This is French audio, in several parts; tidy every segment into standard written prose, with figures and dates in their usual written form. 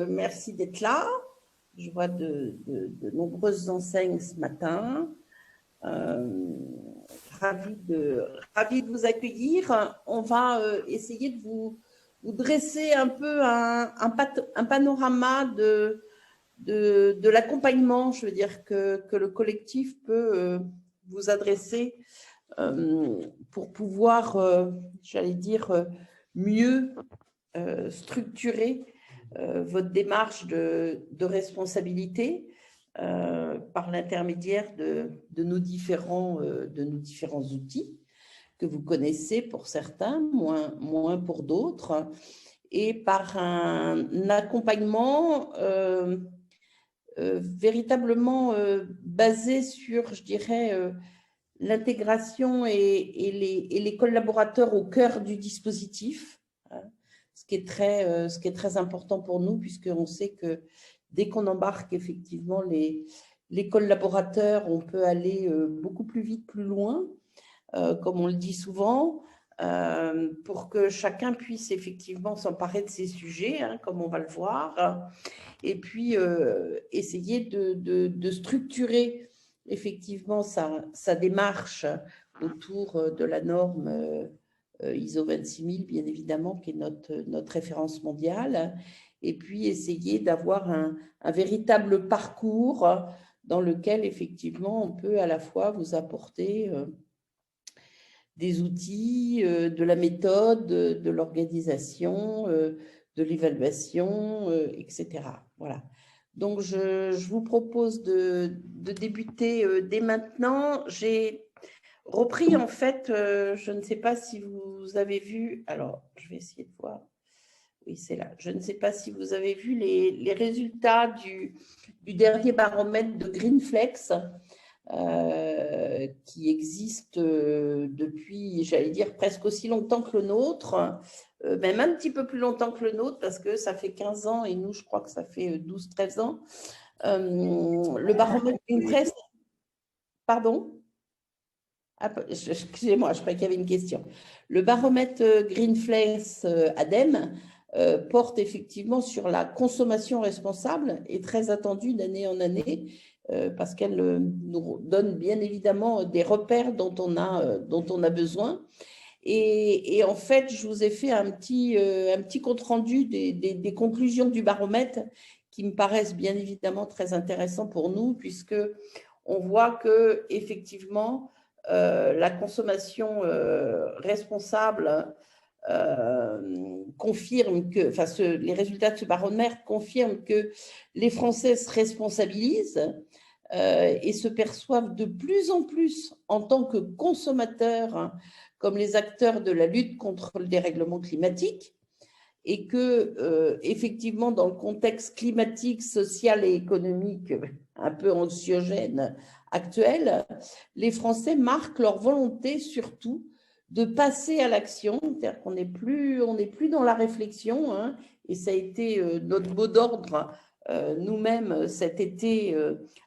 merci d'être là. Je vois de nombreuses enseignes ce matin. Ravi de vous accueillir. On va essayer de vous dresser un peu un panorama de l'accompagnement, je veux dire, que le collectif peut vous adresser pour pouvoir, j'allais dire, mieux structurer votre démarche de responsabilité par l'intermédiaire de nos différents outils que vous connaissez pour certains, moins pour d'autres, et par un accompagnement véritablement basé sur, je dirais, l'intégration et les collaborateurs au cœur du dispositif, hein, ce qui est très important pour nous, puisqu'on sait que dès qu'on embarque effectivement les collaborateurs, on peut aller beaucoup plus vite, plus loin, comme on le dit souvent, pour que chacun puisse effectivement s'emparer de ces sujets, hein, comme on va le voir, et puis essayer de structurer effectivement sa démarche autour de la norme ISO 26000, bien évidemment, qui est notre référence mondiale, et puis essayer d'avoir un véritable parcours dans lequel effectivement on peut à la fois vous apporter des outils, de la méthode, de l'organisation, de l'évaluation, etc. Voilà. Donc, je vous propose de débuter dès maintenant. J'ai repris, en fait, je ne sais pas si vous avez vu, alors, je vais essayer de voir. Oui, c'est là. Je ne sais pas si vous avez vu les résultats du dernier baromètre de Greenflex, qui existe depuis, j'allais dire, presque aussi longtemps que le nôtre, même un petit peu plus longtemps que le nôtre, parce que ça fait 15 ans, et nous, je crois que ça fait 12-13 ans. Le baromètre Greenflex, pardon? Excusez-moi, je croyais qu'il y avait une question. Le baromètre Greenflex ADEME porte effectivement sur la consommation responsable et très attendue d'année en année, parce qu'elle nous donne bien évidemment des repères dont on a besoin. Et en fait, je vous ai fait un petit compte-rendu des conclusions du baromètre qui me paraissent bien évidemment très intéressants pour nous, puisque on voit que effectivement la consommation responsable confirme que, enfin, les résultats de ce baromètre confirment que les Français se responsabilisent et se perçoivent de plus en plus en tant que consommateurs, hein, comme les acteurs de la lutte contre le dérèglement climatique, et que effectivement dans le contexte climatique, social et économique un peu anxiogène actuel, les Français marquent leur volonté surtout de passer à l'action, c'est-à-dire qu'on n'est plus dans la réflexion, hein, et ça a été notre mot d'ordre nous-mêmes cet été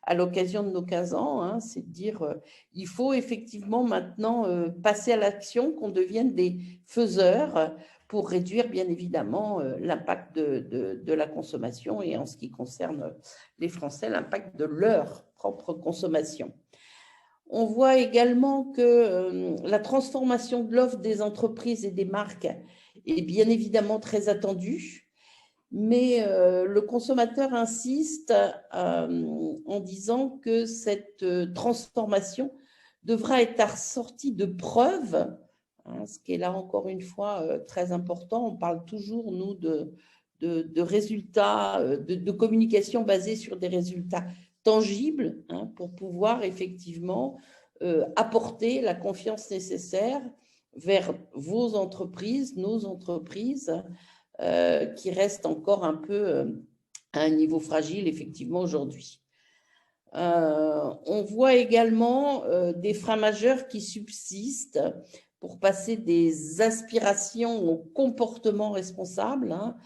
à l'occasion de nos 15 ans, hein, c'est de dire il faut effectivement maintenant passer à l'action, qu'on devienne des faiseurs pour réduire bien évidemment l'impact de la consommation et en ce qui concerne les Français, l'impact de leur propre consommation. On voit également que la transformation de l'offre des entreprises et des marques est bien évidemment très attendue, mais le consommateur insiste en disant que cette transformation devra être assortie de preuves, hein, ce qui est là encore une fois très important. On parle toujours, nous, de résultats, de communication basée sur des résultats tangibles, hein, pour pouvoir effectivement apporter la confiance nécessaire vers vos entreprises, nos entreprises, qui restent encore un peu à un niveau fragile, effectivement, aujourd'hui. On voit également des freins majeurs qui subsistent pour passer des aspirations au comportement responsable, hein,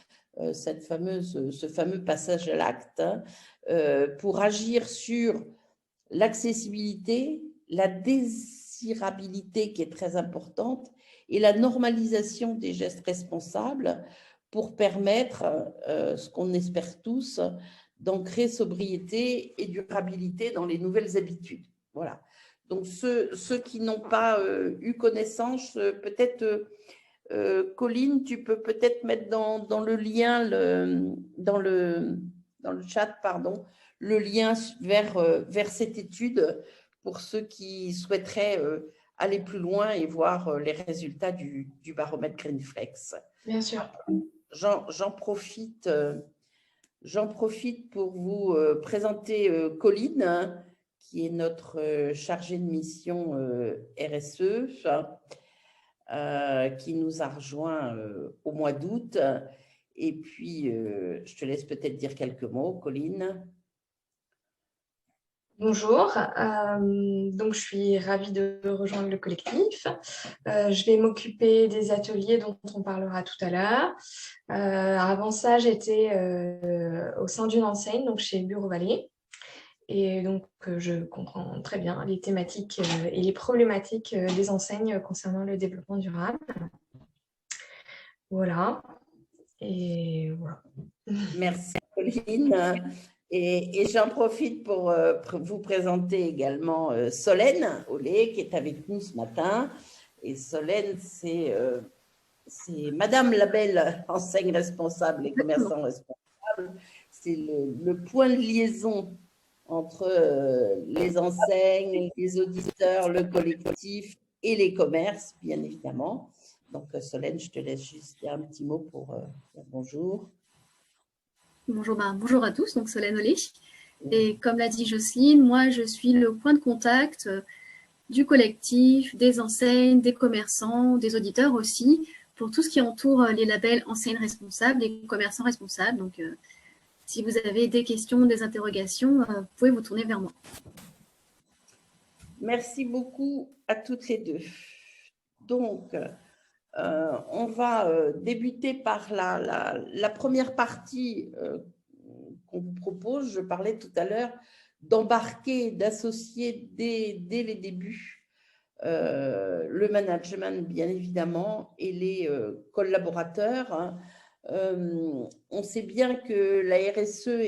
ce fameux passage à l'acte, hein, pour agir sur l'accessibilité, la désirabilité qui est très importante et la normalisation des gestes responsables pour permettre, ce qu'on espère tous, d'ancrer sobriété et durabilité dans les nouvelles habitudes. Voilà. Donc, ceux qui n'ont pas eu connaissance, peut-être, Colline, tu peux peut-être mettre dans le lien, dans le chat, pardon, le lien vers cette étude pour ceux qui souhaiteraient aller plus loin et voir les résultats du baromètre Greenflex. Bien sûr. J'en profite pour vous présenter Colline, qui est notre chargée de mission RSE, qui nous a rejoint au mois d'août. Et puis, je te laisse peut-être dire quelques mots, Colline. Bonjour, donc je suis ravie de rejoindre le collectif. Je vais m'occuper des ateliers dont on parlera tout à l'heure. Avant ça, j'étais au sein d'une enseigne, donc chez Bureau Vallée. Et donc, je comprends très bien les thématiques et les problématiques des enseignes concernant le développement durable. Voilà. Et voilà. Merci, Colline. Et j'en profite pour vous présenter également Solène Olé, qui est avec nous ce matin. Et Solène, c'est Madame Labelle, enseigne responsable et commerçant responsable. C'est le point de liaison entre les enseignes, les auditeurs, le collectif et les commerces, bien évidemment. Donc, Solène, je te laisse juste dire un petit mot pour dire bonjour. Bonjour, bonjour à tous, donc Solène Olé. Et comme l'a dit Jocelyne, moi je suis le point de contact du collectif, des enseignes, des commerçants, des auditeurs aussi, pour tout ce qui entoure les labels enseignes responsables et commerçants responsables. Donc si vous avez des questions, des interrogations, vous pouvez vous tourner vers moi. Merci beaucoup à toutes les deux. Donc, on va débuter par la première partie qu'on vous propose. Je parlais tout à l'heure d'embarquer, d'associer dès les débuts le management, bien évidemment, et les collaborateurs. Hein. On sait bien que la RSE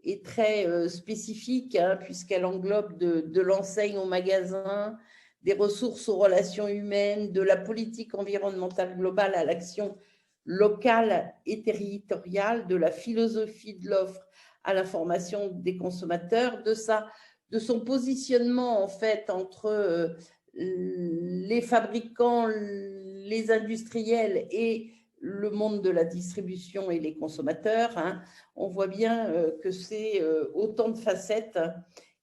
est très spécifique, hein, puisqu'elle englobe de l'enseigne au magasin, des ressources aux relations humaines, de la politique environnementale globale à l'action locale et territoriale, de la philosophie de l'offre à l'information des consommateurs, de son positionnement en fait entre les fabricants, les industriels et le monde de la distribution et les consommateurs. Hein. On voit bien que c'est autant de facettes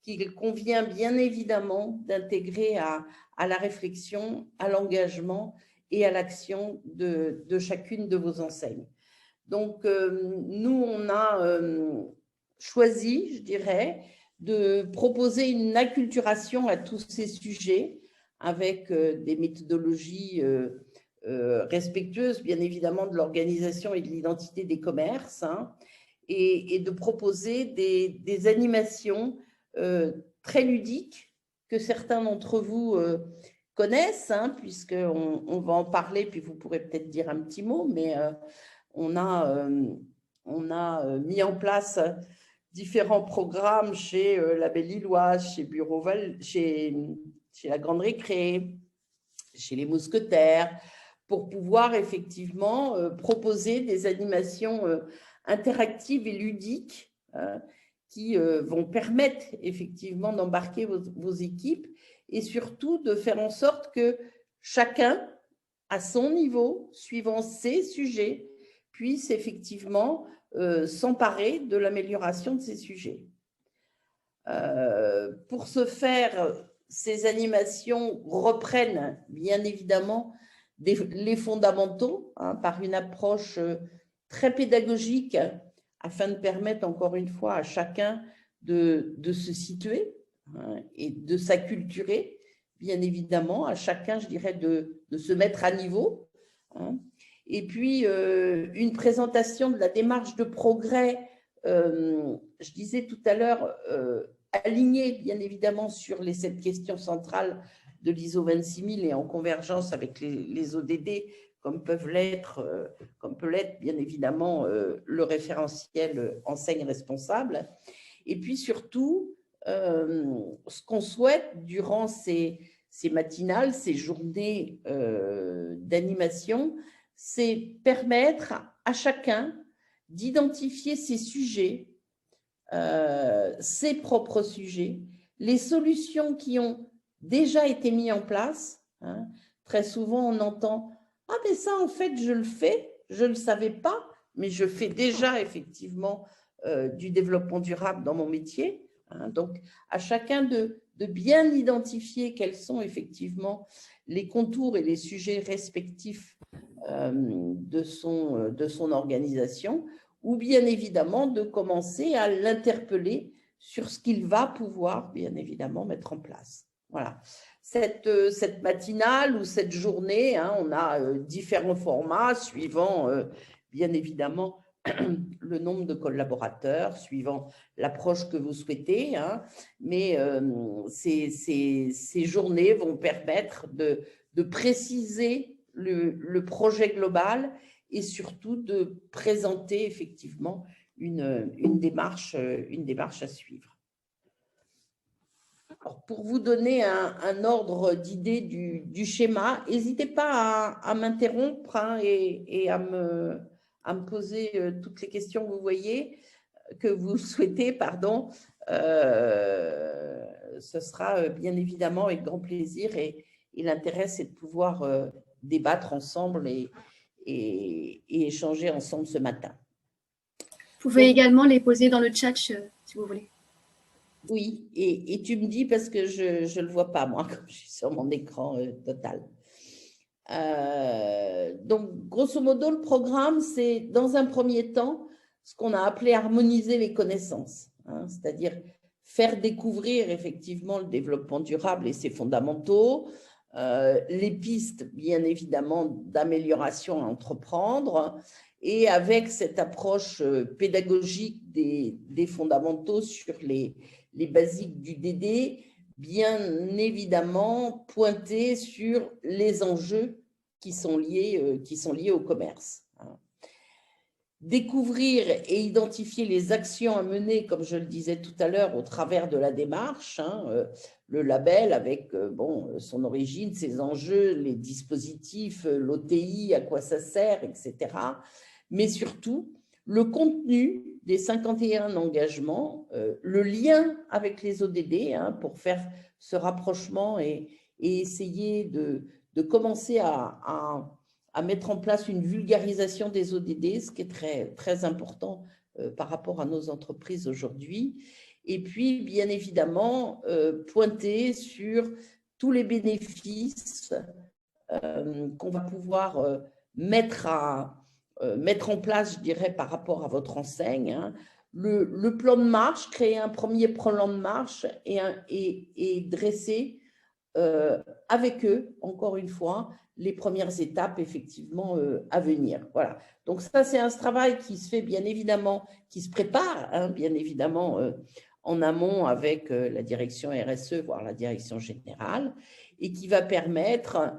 qu'il convient bien évidemment d'intégrer à la réflexion, à l'engagement et à l'action de chacune de vos enseignes. Donc, nous, on a choisi, je dirais, de proposer une acculturation à tous ces sujets avec des méthodologies respectueuses, bien évidemment, de l'organisation et de l'identité des commerces, hein, et de proposer des animations très ludiques que certains d'entre vous connaissent, hein, puisqu'on va en parler, puis vous pourrez peut-être dire un petit mot, mais on a mis en place différents programmes chez la Belle-Illoise, chez Bureau Val, chez la Grande Récré, chez les Mousquetaires, pour pouvoir effectivement proposer des animations interactives et ludiques qui vont permettre effectivement d'embarquer vos équipes et surtout de faire en sorte que chacun, à son niveau, suivant ses sujets, puisse effectivement s'emparer de l'amélioration de ces sujets. Pour ce faire, ces animations reprennent bien évidemment les fondamentaux, hein, par une approche très pédagogique afin de permettre encore une fois à chacun de se situer, hein, et de s'acculturer, bien évidemment, à chacun, je dirais, de se mettre à niveau. Hein. Et puis, une présentation de la démarche de progrès, je disais tout à l'heure, alignée bien évidemment sur les 7 questions centrales de l'ISO 26000 et en convergence avec les ODD comme peut l'être bien évidemment le référentiel enseigne responsable. Et puis surtout, ce qu'on souhaite durant ces matinales, ces journées d'animation, c'est permettre à chacun d'identifier ses sujets, ses propres sujets, les solutions qui ont déjà été mises en place. Hein. Très souvent, on entend « Ah, mais ça, en fait, je le fais, je ne le savais pas, mais je fais déjà effectivement du développement durable dans mon métier. » Hein. Donc, à chacun de bien identifier quels sont effectivement les contours et les sujets respectifs de son organisation, ou bien évidemment de commencer à l'interpeller sur ce qu'il va pouvoir bien évidemment mettre en place. Voilà. Cette matinale ou cette journée, hein, on a différents formats suivant bien évidemment le nombre de collaborateurs, suivant l'approche que vous souhaitez, hein, mais ces journées vont permettre de préciser le projet global et surtout de présenter effectivement une démarche à suivre. Alors, pour vous donner un ordre d'idée du schéma, n'hésitez pas à m'interrompre hein, et à me poser toutes les questions que vous voyez, que vous souhaitez, pardon. Ce sera bien évidemment avec grand plaisir et l'intérêt, c'est de pouvoir débattre ensemble et échanger ensemble ce matin. Vous pouvez également les poser dans le chat si vous voulez. Oui, et tu me dis parce que je ne le vois pas, moi, comme je suis sur mon écran total. Donc, grosso modo, le programme, c'est dans un premier temps ce qu'on a appelé harmoniser les connaissances, hein, c'est-à-dire faire découvrir effectivement le développement durable et ses fondamentaux, les pistes, bien évidemment, d'amélioration à entreprendre, et avec cette approche pédagogique des fondamentaux sur les basiques du DD, bien évidemment pointer sur les enjeux qui sont liés au commerce. Découvrir et identifier les actions à mener, comme je le disais tout à l'heure, au travers de la démarche, hein, le label avec son origine, ses enjeux, les dispositifs, l'OTI, à quoi ça sert, etc. Mais surtout, le contenu des 51 engagements, le lien avec les ODD hein, pour faire ce rapprochement et essayer de commencer à mettre en place une vulgarisation des ODD, ce qui est très, très important par rapport à nos entreprises aujourd'hui. Et puis, bien évidemment, pointer sur tous les bénéfices qu'on va pouvoir mettre en place, je dirais, par rapport à votre enseigne. Hein. Le plan de marche, créer un premier plan de marche et dresser avec eux, encore une fois, les premières étapes effectivement à venir. Voilà. Donc ça, c'est un travail qui se fait bien évidemment, qui se prépare hein, bien évidemment en amont avec la direction RSE, voire la direction générale, et qui va permettre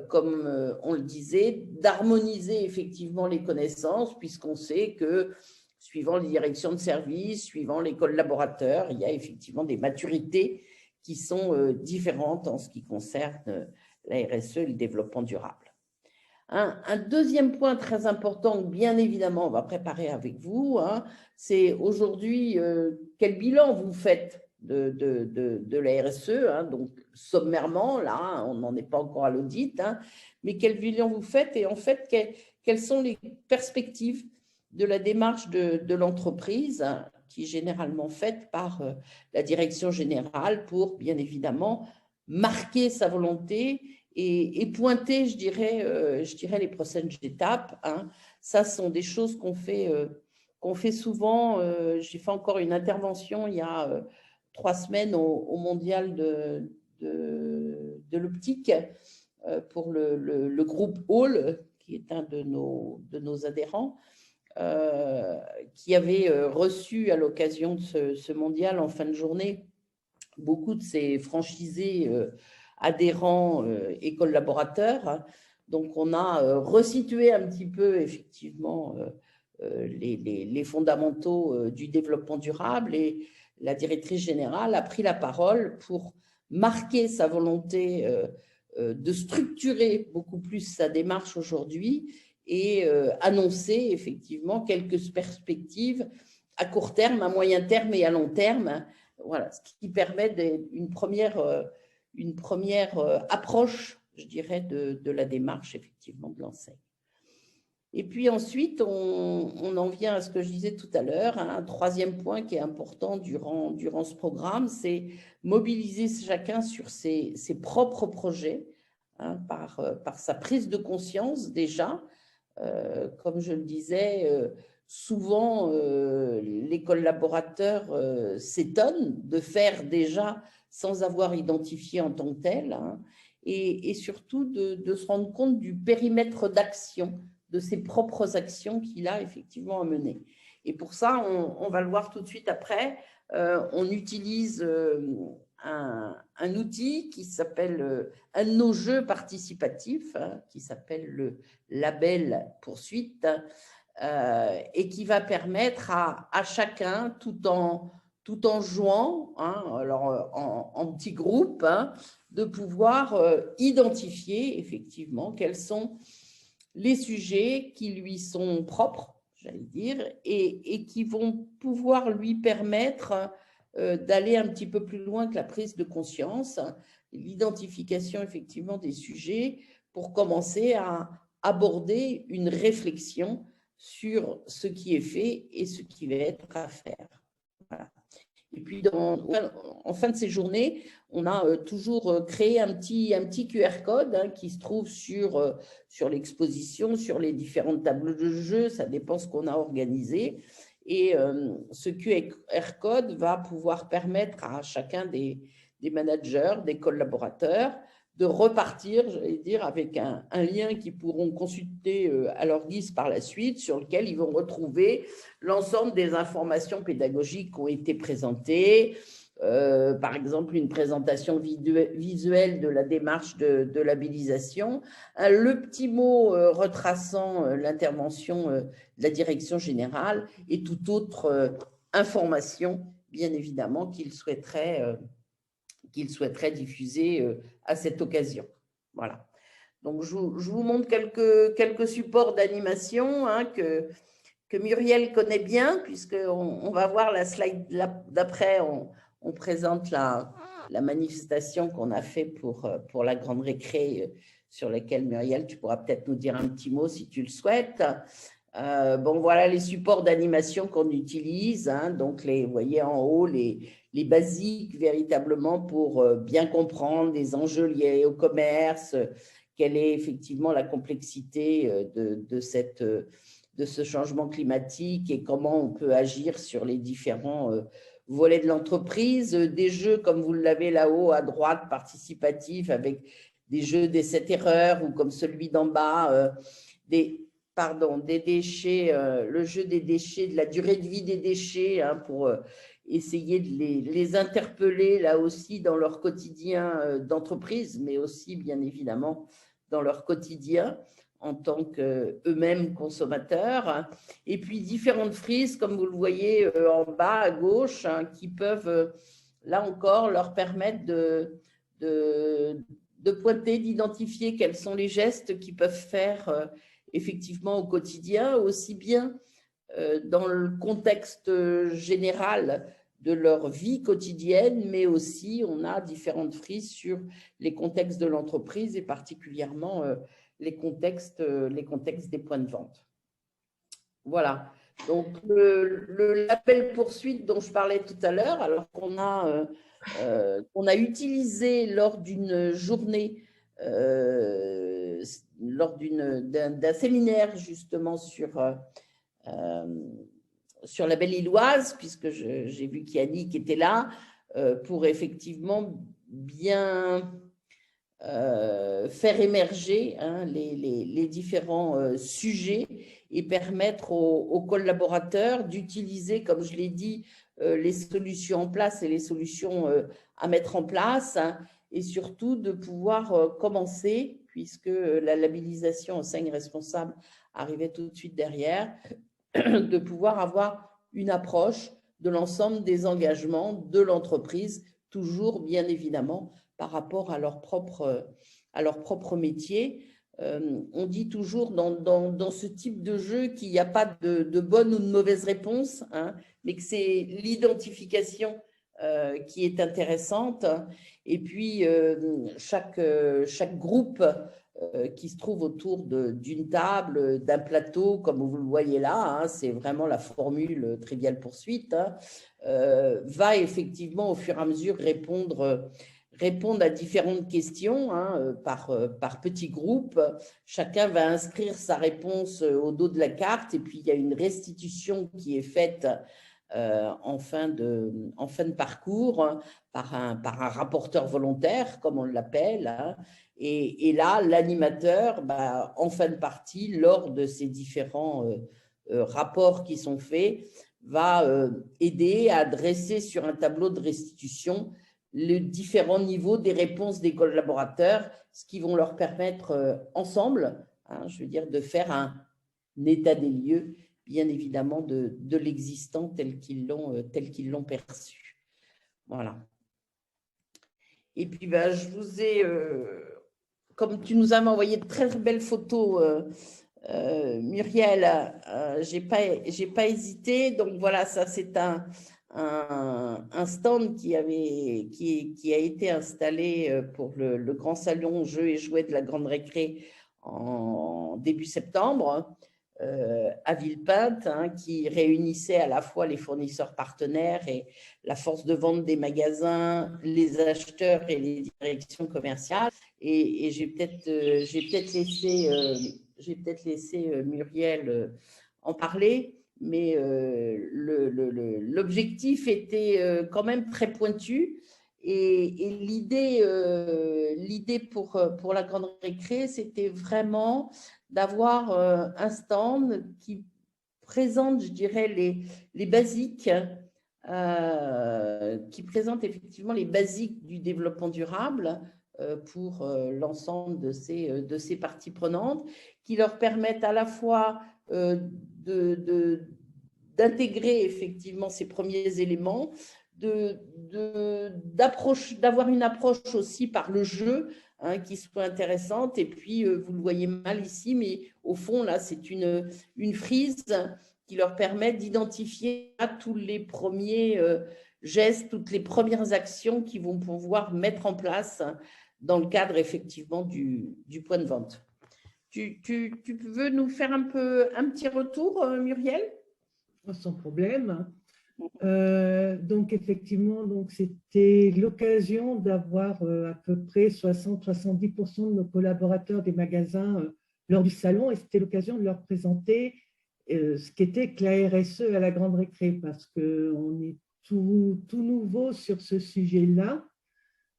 comme on le disait, d'harmoniser effectivement les connaissances, puisqu'on sait que suivant les directions de service, suivant les collaborateurs, il y a effectivement des maturités qui sont différentes en ce qui concerne la RSE et le développement durable. Un deuxième point très important, bien évidemment, on va préparer avec vous, hein, c'est aujourd'hui quel bilan vous faites de la RSE, hein, donc sommairement, là, hein, on n'en est pas encore à l'audit, hein, mais quel bilan vous faites et en fait, quelles sont les perspectives de la démarche de l'entreprise hein, qui est généralement faite par la direction générale pour, bien évidemment, marquer sa volonté et pointer, je dirais les prochaines étapes. Hein. Ça, ce sont des choses qu'on fait souvent. J'ai fait encore une intervention il y a 3 semaines au mondial de l'optique pour le groupe Hall, qui est un de nos adhérents, qui avait reçu à l'occasion de ce mondial en fin de journée beaucoup de ses franchisés adhérents et collaborateurs. Donc, on a resitué un petit peu, effectivement, les fondamentaux du développement durable, et la directrice générale a pris la parole pour marquer sa volonté de structurer beaucoup plus sa démarche aujourd'hui et annoncer effectivement quelques perspectives à court terme, à moyen terme et à long terme. Voilà, ce qui permet une première approche, je dirais, de la démarche effectivement de l'enseigne. Et puis ensuite, on en vient à ce que je disais tout à l'heure, hein, un troisième point qui est important durant ce programme, c'est mobiliser chacun sur ses propres projets, hein, par sa prise de conscience déjà. Comme je le disais, souvent les collaborateurs s'étonnent de faire déjà sans avoir identifié en tant que tel, hein, et surtout de se rendre compte du périmètre d'action, de ses propres actions qu'il a effectivement à mener. Et pour ça, on va le voir tout de suite après, on utilise un outil qui s'appelle, un de nos jeux participatifs, hein, qui s'appelle le label poursuite, et qui va permettre à chacun, tout en jouant, hein, alors en petits groupes, hein, de pouvoir identifier effectivement quels sont les sujets qui lui sont propres, j'allais dire, et qui vont pouvoir lui permettre d'aller un petit peu plus loin que la prise de conscience, l'identification effectivement des sujets pour commencer à aborder une réflexion sur ce qui est fait et ce qui va être à faire. Voilà. Et puis, en fin de ces journées, on a toujours créé un petit QR code, hein, qui se trouve sur l'exposition, sur les différentes tables de jeu, ça dépend ce qu'on a organisé. Et ce QR code va pouvoir permettre à chacun des managers, des collaborateurs, de repartir, j'allais dire, avec un lien qu'ils pourront consulter à leur guise par la suite, sur lequel ils vont retrouver l'ensemble des informations pédagogiques qui ont été présentées, par exemple une présentation visuelle de la démarche de labellisation, le petit mot retraçant l'intervention de la direction générale et toute autre information, bien évidemment, qu'il souhaiterait diffuser à cette occasion. Voilà. Donc, je vous montre quelques supports d'animation, hein, que Muriel connaît bien, puisqu'on va voir la slide d'après, on présente la manifestation qu'on a fait pour la grande récré, sur laquelle, Muriel, tu pourras peut-être nous dire un petit mot si tu le souhaites. Bon, voilà les supports d'animation qu'on utilise, hein, donc vous voyez en haut les basiques véritablement pour bien comprendre les enjeux liés au commerce, quelle est effectivement la complexité de ce changement climatique et comment on peut agir sur les différents volets de l'entreprise. Des jeux, comme vous l'avez là-haut à droite, participatifs, avec des jeux des 7 erreurs, ou comme celui d'en bas, des déchets, le jeu des déchets, de la durée de vie des déchets, hein, pour essayer de les interpeller là aussi dans leur quotidien d'entreprise, mais aussi bien évidemment dans leur quotidien en tant qu'eux-mêmes consommateurs. Et puis différentes frises, comme vous le voyez en bas à gauche, hein, qui peuvent, là encore, leur permettre de pointer, d'identifier quels sont les gestes qu'ils peuvent faire effectivement au quotidien, aussi bien dans le contexte général de leur vie quotidienne, mais aussi on a différentes frises sur les contextes de l'entreprise et particulièrement les contextes des points de vente. Voilà. Donc, le label poursuite dont je parlais tout à l'heure, alors qu'on a utilisé lors d'une journée, lors d'un séminaire justement sur la Belle-Illoise, puisque j'ai vu qu'Yannick était là, pour effectivement bien faire émerger, hein, les différents sujets et permettre aux collaborateurs d'utiliser, comme je l'ai dit, les solutions en place et les solutions à mettre en place, hein, et surtout de pouvoir commencer puisque la labellisation enseigne responsable arrivait tout de suite derrière, de pouvoir avoir une approche de l'ensemble des engagements de l'entreprise, toujours bien évidemment par rapport à leur propre métier. On dit toujours dans ce type de jeu qu'il n'y a pas de bonne ou de mauvaise réponse, hein, mais que c'est l'identification qui est intéressante. Et puis, chaque groupe qui se trouve autour d'une table, d'un plateau, comme vous le voyez là, hein, c'est vraiment la formule triviale poursuite, hein, va effectivement au fur et à mesure répondre à différentes questions, hein, par petits groupes. Chacun va inscrire sa réponse au dos de la carte et puis il y a une restitution qui est faite en fin de parcours par un rapporteur volontaire, comme on l'appelle, hein. Et là, l'animateur, en fin de partie, lors de ces différents rapports qui sont faits, va aider à dresser sur un tableau de restitution les différents niveaux des réponses des collaborateurs, ce qui vont leur permettre ensemble, hein, je veux dire, de faire un état des lieux, bien évidemment, de l'existant tel qu'ils l'ont perçu. Voilà. Et puis, je vous ai, comme tu nous avais envoyé de très belles photos, Muriel, j'ai pas hésité. Donc voilà, ça c'est un stand qui a été installé pour le grand salon Jeux et Jouets de la Grande Récré en début septembre à Villepinte, hein, qui réunissait à la fois les fournisseurs partenaires et la force de vente des magasins, les acheteurs et les directions commerciales. Et j'ai peut-être laissé Muriel en parler, mais l'objectif était quand même très pointu. Et l'idée pour la Grande Récré, c'était vraiment d'avoir un stand qui présente, je dirais, les basiques, qui présente effectivement les basiques du développement durable pour l'ensemble de ces parties prenantes, qui leur permettent à la fois d'intégrer effectivement ces premiers éléments, d'avoir une approche aussi par le jeu, hein, qui soit intéressante. Et puis, vous le voyez mal ici, mais au fond, là, c'est une frise qui leur permet d'identifier tous les premiers gestes, toutes les premières actions qu'ils vont pouvoir mettre en place dans le cadre effectivement du point de vente. Tu veux nous faire un petit retour, Muriel? Sans problème. Donc effectivement, c'était l'occasion d'avoir à peu près 60-70% de nos collaborateurs des magasins lors du salon, et c'était l'occasion de leur présenter ce qu'était que la RSE à la Grande Récré, parce qu'on est tout nouveau sur ce sujet-là.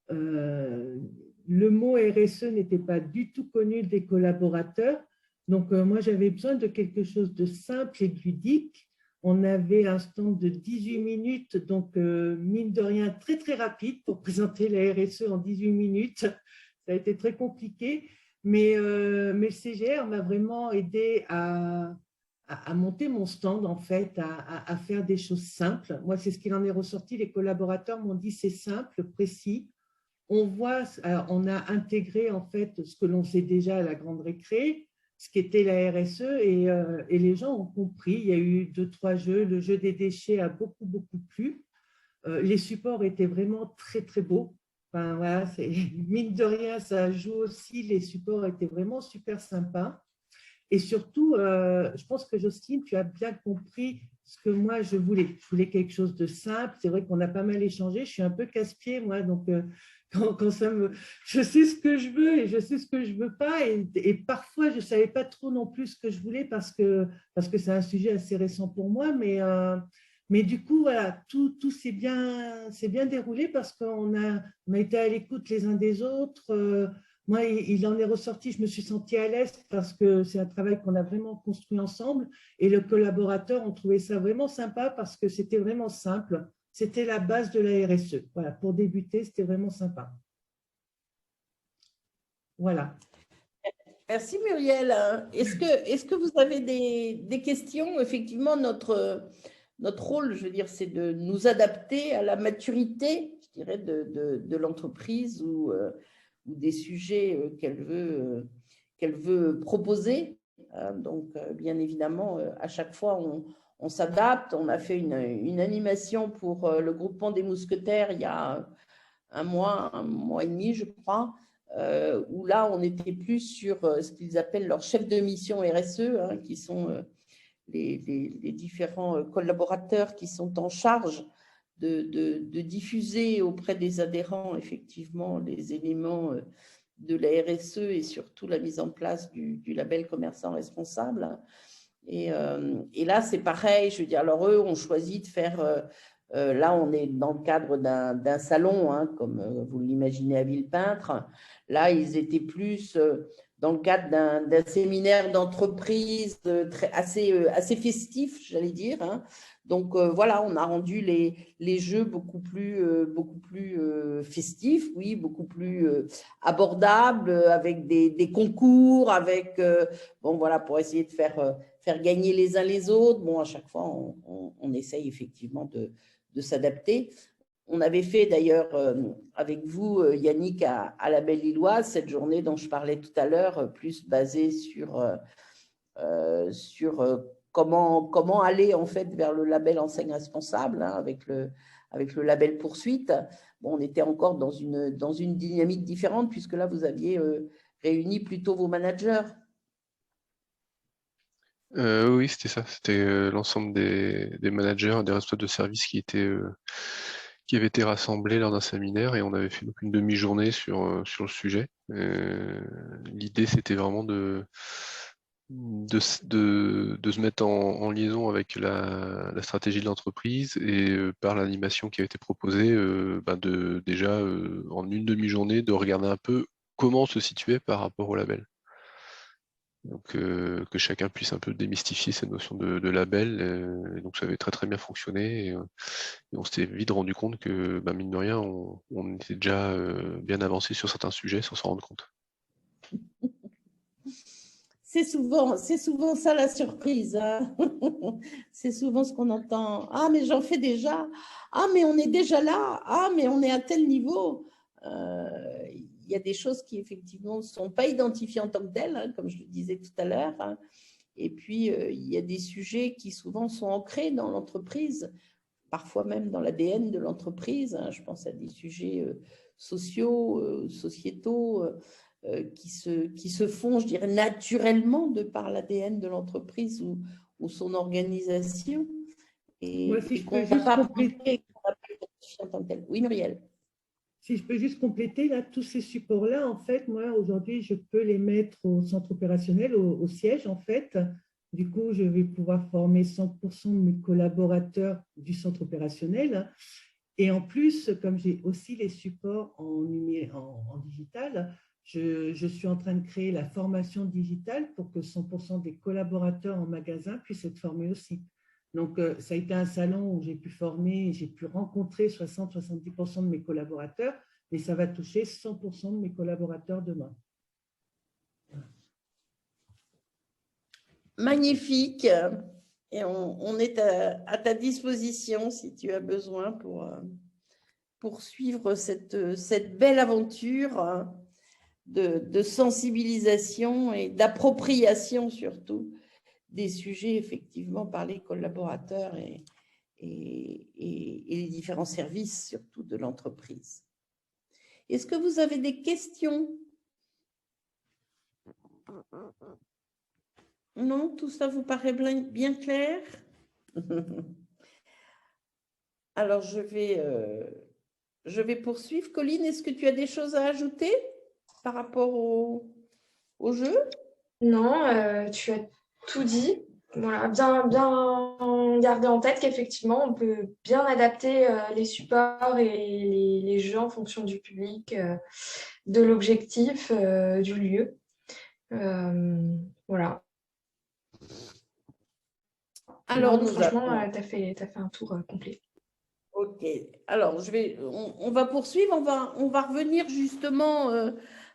Le mot RSE n'était pas du tout connu des collaborateurs, donc moi j'avais besoin de quelque chose de simple et de ludique. On avait un stand de 18 minutes, donc mine de rien très très rapide pour présenter la RSE en 18 minutes. Ça a été très compliqué, mais le CGR m'a vraiment aidé à monter mon stand, en fait, à faire des choses simples. Moi, c'est ce qu'il en est ressorti. Les collaborateurs m'ont dit c'est simple, précis. On a intégré en fait ce que l'on sait déjà à la Grande Récré, ce qu'était la RSE, et les gens ont compris. Il y a eu 2-3 jeux. Le jeu des déchets a beaucoup plu. Les supports étaient vraiment très très beaux. Enfin, voilà, mine de rien, ça joue aussi. Les supports étaient vraiment super sympas. Et surtout, je pense que Jocelyne, tu as bien compris ce que moi je voulais. Je voulais quelque chose de simple. C'est vrai qu'on a pas mal échangé. Je suis un peu casse-pied, moi, donc je sais ce que je veux et je sais ce que je veux pas. Et parfois, je savais pas trop non plus ce que je voulais parce que c'est un sujet assez récent pour moi. Mais du coup, voilà, tout s'est bien déroulé parce qu'on a été à l'écoute les uns des autres. Moi, il en est ressorti, je me suis sentie à l'aise parce que c'est un travail qu'on a vraiment construit ensemble, et le collaborateur, on trouvait ça vraiment sympa parce que c'était vraiment simple. C'était la base de la RSE. Voilà, pour débuter, c'était vraiment sympa. Voilà. Merci Muriel. Est-ce que vous avez des questions? Effectivement, notre rôle, je veux dire, c'est de nous adapter à la maturité, je dirais, de l'entreprise ou des sujets qu'elle veut proposer. Donc, bien évidemment, à chaque fois, on s'adapte. On a fait une animation pour le groupement des mousquetaires il y a un mois et demi, je crois, où là, on était plus sur ce qu'ils appellent leurs chefs de mission RSE, hein, qui sont les différents collaborateurs qui sont en charge de diffuser auprès des adhérents, effectivement, les éléments de la RSE et surtout la mise en place du label commerçant responsable. Et là, c'est pareil, je veux dire, alors eux ont choisi de faire, là on est dans le cadre d'un salon, hein, comme vous l'imaginez à Villepintre. Là, ils étaient plus dans le cadre d'un séminaire d'entreprise assez festif, j'allais dire, hein. Donc voilà, on a rendu les jeux beaucoup plus festifs, oui, beaucoup plus abordables, avec des concours, avec, bon voilà, pour essayer de faire gagner les uns les autres. Bon, à chaque fois, on essaye effectivement de s'adapter. On avait fait d'ailleurs avec vous, Yannick, à la Belle-Lilloise, cette journée dont je parlais tout à l'heure, plus basée sur comment aller en fait vers le label enseigne responsable, hein, avec le label poursuite. Bon, on était encore dans une dynamique différente, puisque là, vous aviez réuni plutôt vos managers. Oui, c'était ça. C'était l'ensemble des managers et des responsables de service qui avaient été rassemblés lors d'un séminaire, et on avait fait donc une demi-journée sur le sujet. L'idée, c'était vraiment de se mettre en liaison avec la stratégie de l'entreprise, et par l'animation qui a été proposée, déjà en une demi-journée, de regarder un peu comment on se situait par rapport au label. Donc que chacun puisse un peu démystifier cette notion de label, et donc ça avait très très bien fonctionné, et on s'était vite rendu compte que, mine de rien, on était déjà bien avancé sur certains sujets sans s'en rendre compte. C'est souvent ça la surprise, hein. C'est souvent ce qu'on entend. Ah, mais j'en fais déjà. Ah, mais on est déjà là. Ah, mais on est à tel niveau. Il y a des choses qui, effectivement, ne sont pas identifiées en tant que telles, hein, comme je le disais tout à l'heure, hein. Et puis, il y a des sujets qui, souvent, sont ancrés dans l'entreprise, parfois même dans l'ADN de l'entreprise, hein. Je pense à des sujets sociaux, sociétaux, qui se font, je dirais, naturellement de par l'ADN de l'entreprise ou son organisation. Et, moi, si je peux qu'on n'a juste pas compléter. en tant que tel. Oui, Muriel. Si je peux juste compléter, là, tous ces supports-là, en fait, moi, aujourd'hui, je peux les mettre au centre opérationnel, au siège, en fait. Du coup, je vais pouvoir former 100% de mes collaborateurs du centre opérationnel. Et en plus, comme j'ai aussi les supports en digital, je suis en train de créer la formation digitale pour que 100% des collaborateurs en magasin puissent être formés aussi. Donc, ça a été un salon où j'ai pu former, j'ai pu rencontrer 60-70% de mes collaborateurs, mais ça va toucher 100% de mes collaborateurs demain. Magnifique. Et on est à ta disposition si tu as besoin pour poursuivre cette belle aventure de sensibilisation et d'appropriation surtout des sujets effectivement par les collaborateurs et les différents services surtout de l'entreprise. Est-ce que vous avez des questions? Non, tout ça vous paraît bien clair? Alors, je vais poursuivre. Colline, est-ce que tu as des choses à ajouter par rapport au jeu? Non, tu as tout dit. Voilà, bien garder en tête qu'effectivement, on peut bien adapter les supports et les jeux en fonction du public, de l'objectif, du lieu. Voilà. Alors, non, franchement, tu as fait un tour complet. Ok. Alors, on va poursuivre. On va revenir justement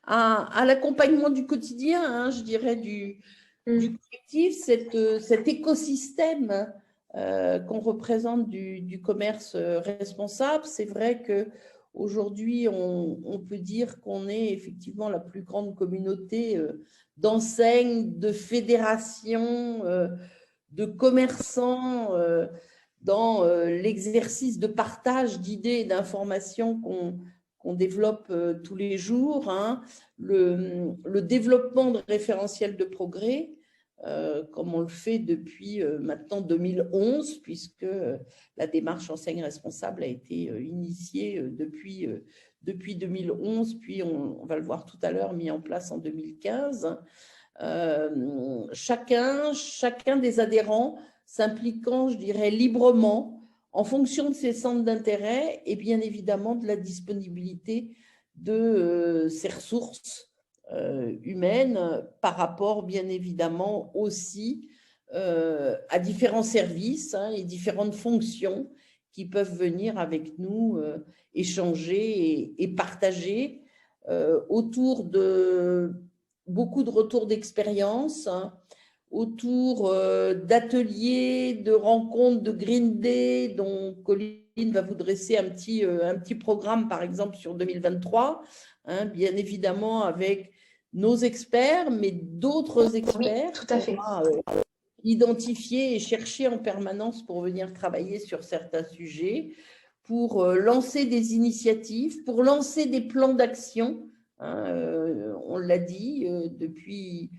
à l'accompagnement du quotidien, hein, je dirais, du collectif, cet écosystème qu'on représente du commerce responsable. C'est vrai qu'aujourd'hui, on peut dire qu'on est effectivement la plus grande communauté d'enseignes, de fédérations, de commerçants dans l'exercice de partage d'idées et d'informations qu'on développe tous les jours, hein. Le développement de référentiels de progrès, comme on le fait depuis maintenant 2011, puisque la démarche enseigne responsable a été initiée depuis 2011, puis on va le voir tout à l'heure, mis en place en 2015. Chacun des adhérents s'impliquant, je dirais, librement en fonction de ses centres d'intérêt et bien évidemment de la disponibilité de ses ressources humaines par rapport bien évidemment aussi à différents services, hein, et différentes fonctions qui peuvent venir avec nous échanger et partager autour de beaucoup de retours d'expérience, hein, autour d'ateliers, de rencontres, de Green Day, dont Colline va vous dresser un petit programme, par exemple, sur 2023, hein, bien évidemment avec nos experts, mais d'autres experts tout à fait. qu'on va identifier et chercher en permanence pour venir travailler sur certains sujets, pour lancer des initiatives, pour lancer des plans d'action. Hein, on l'a dit, depuis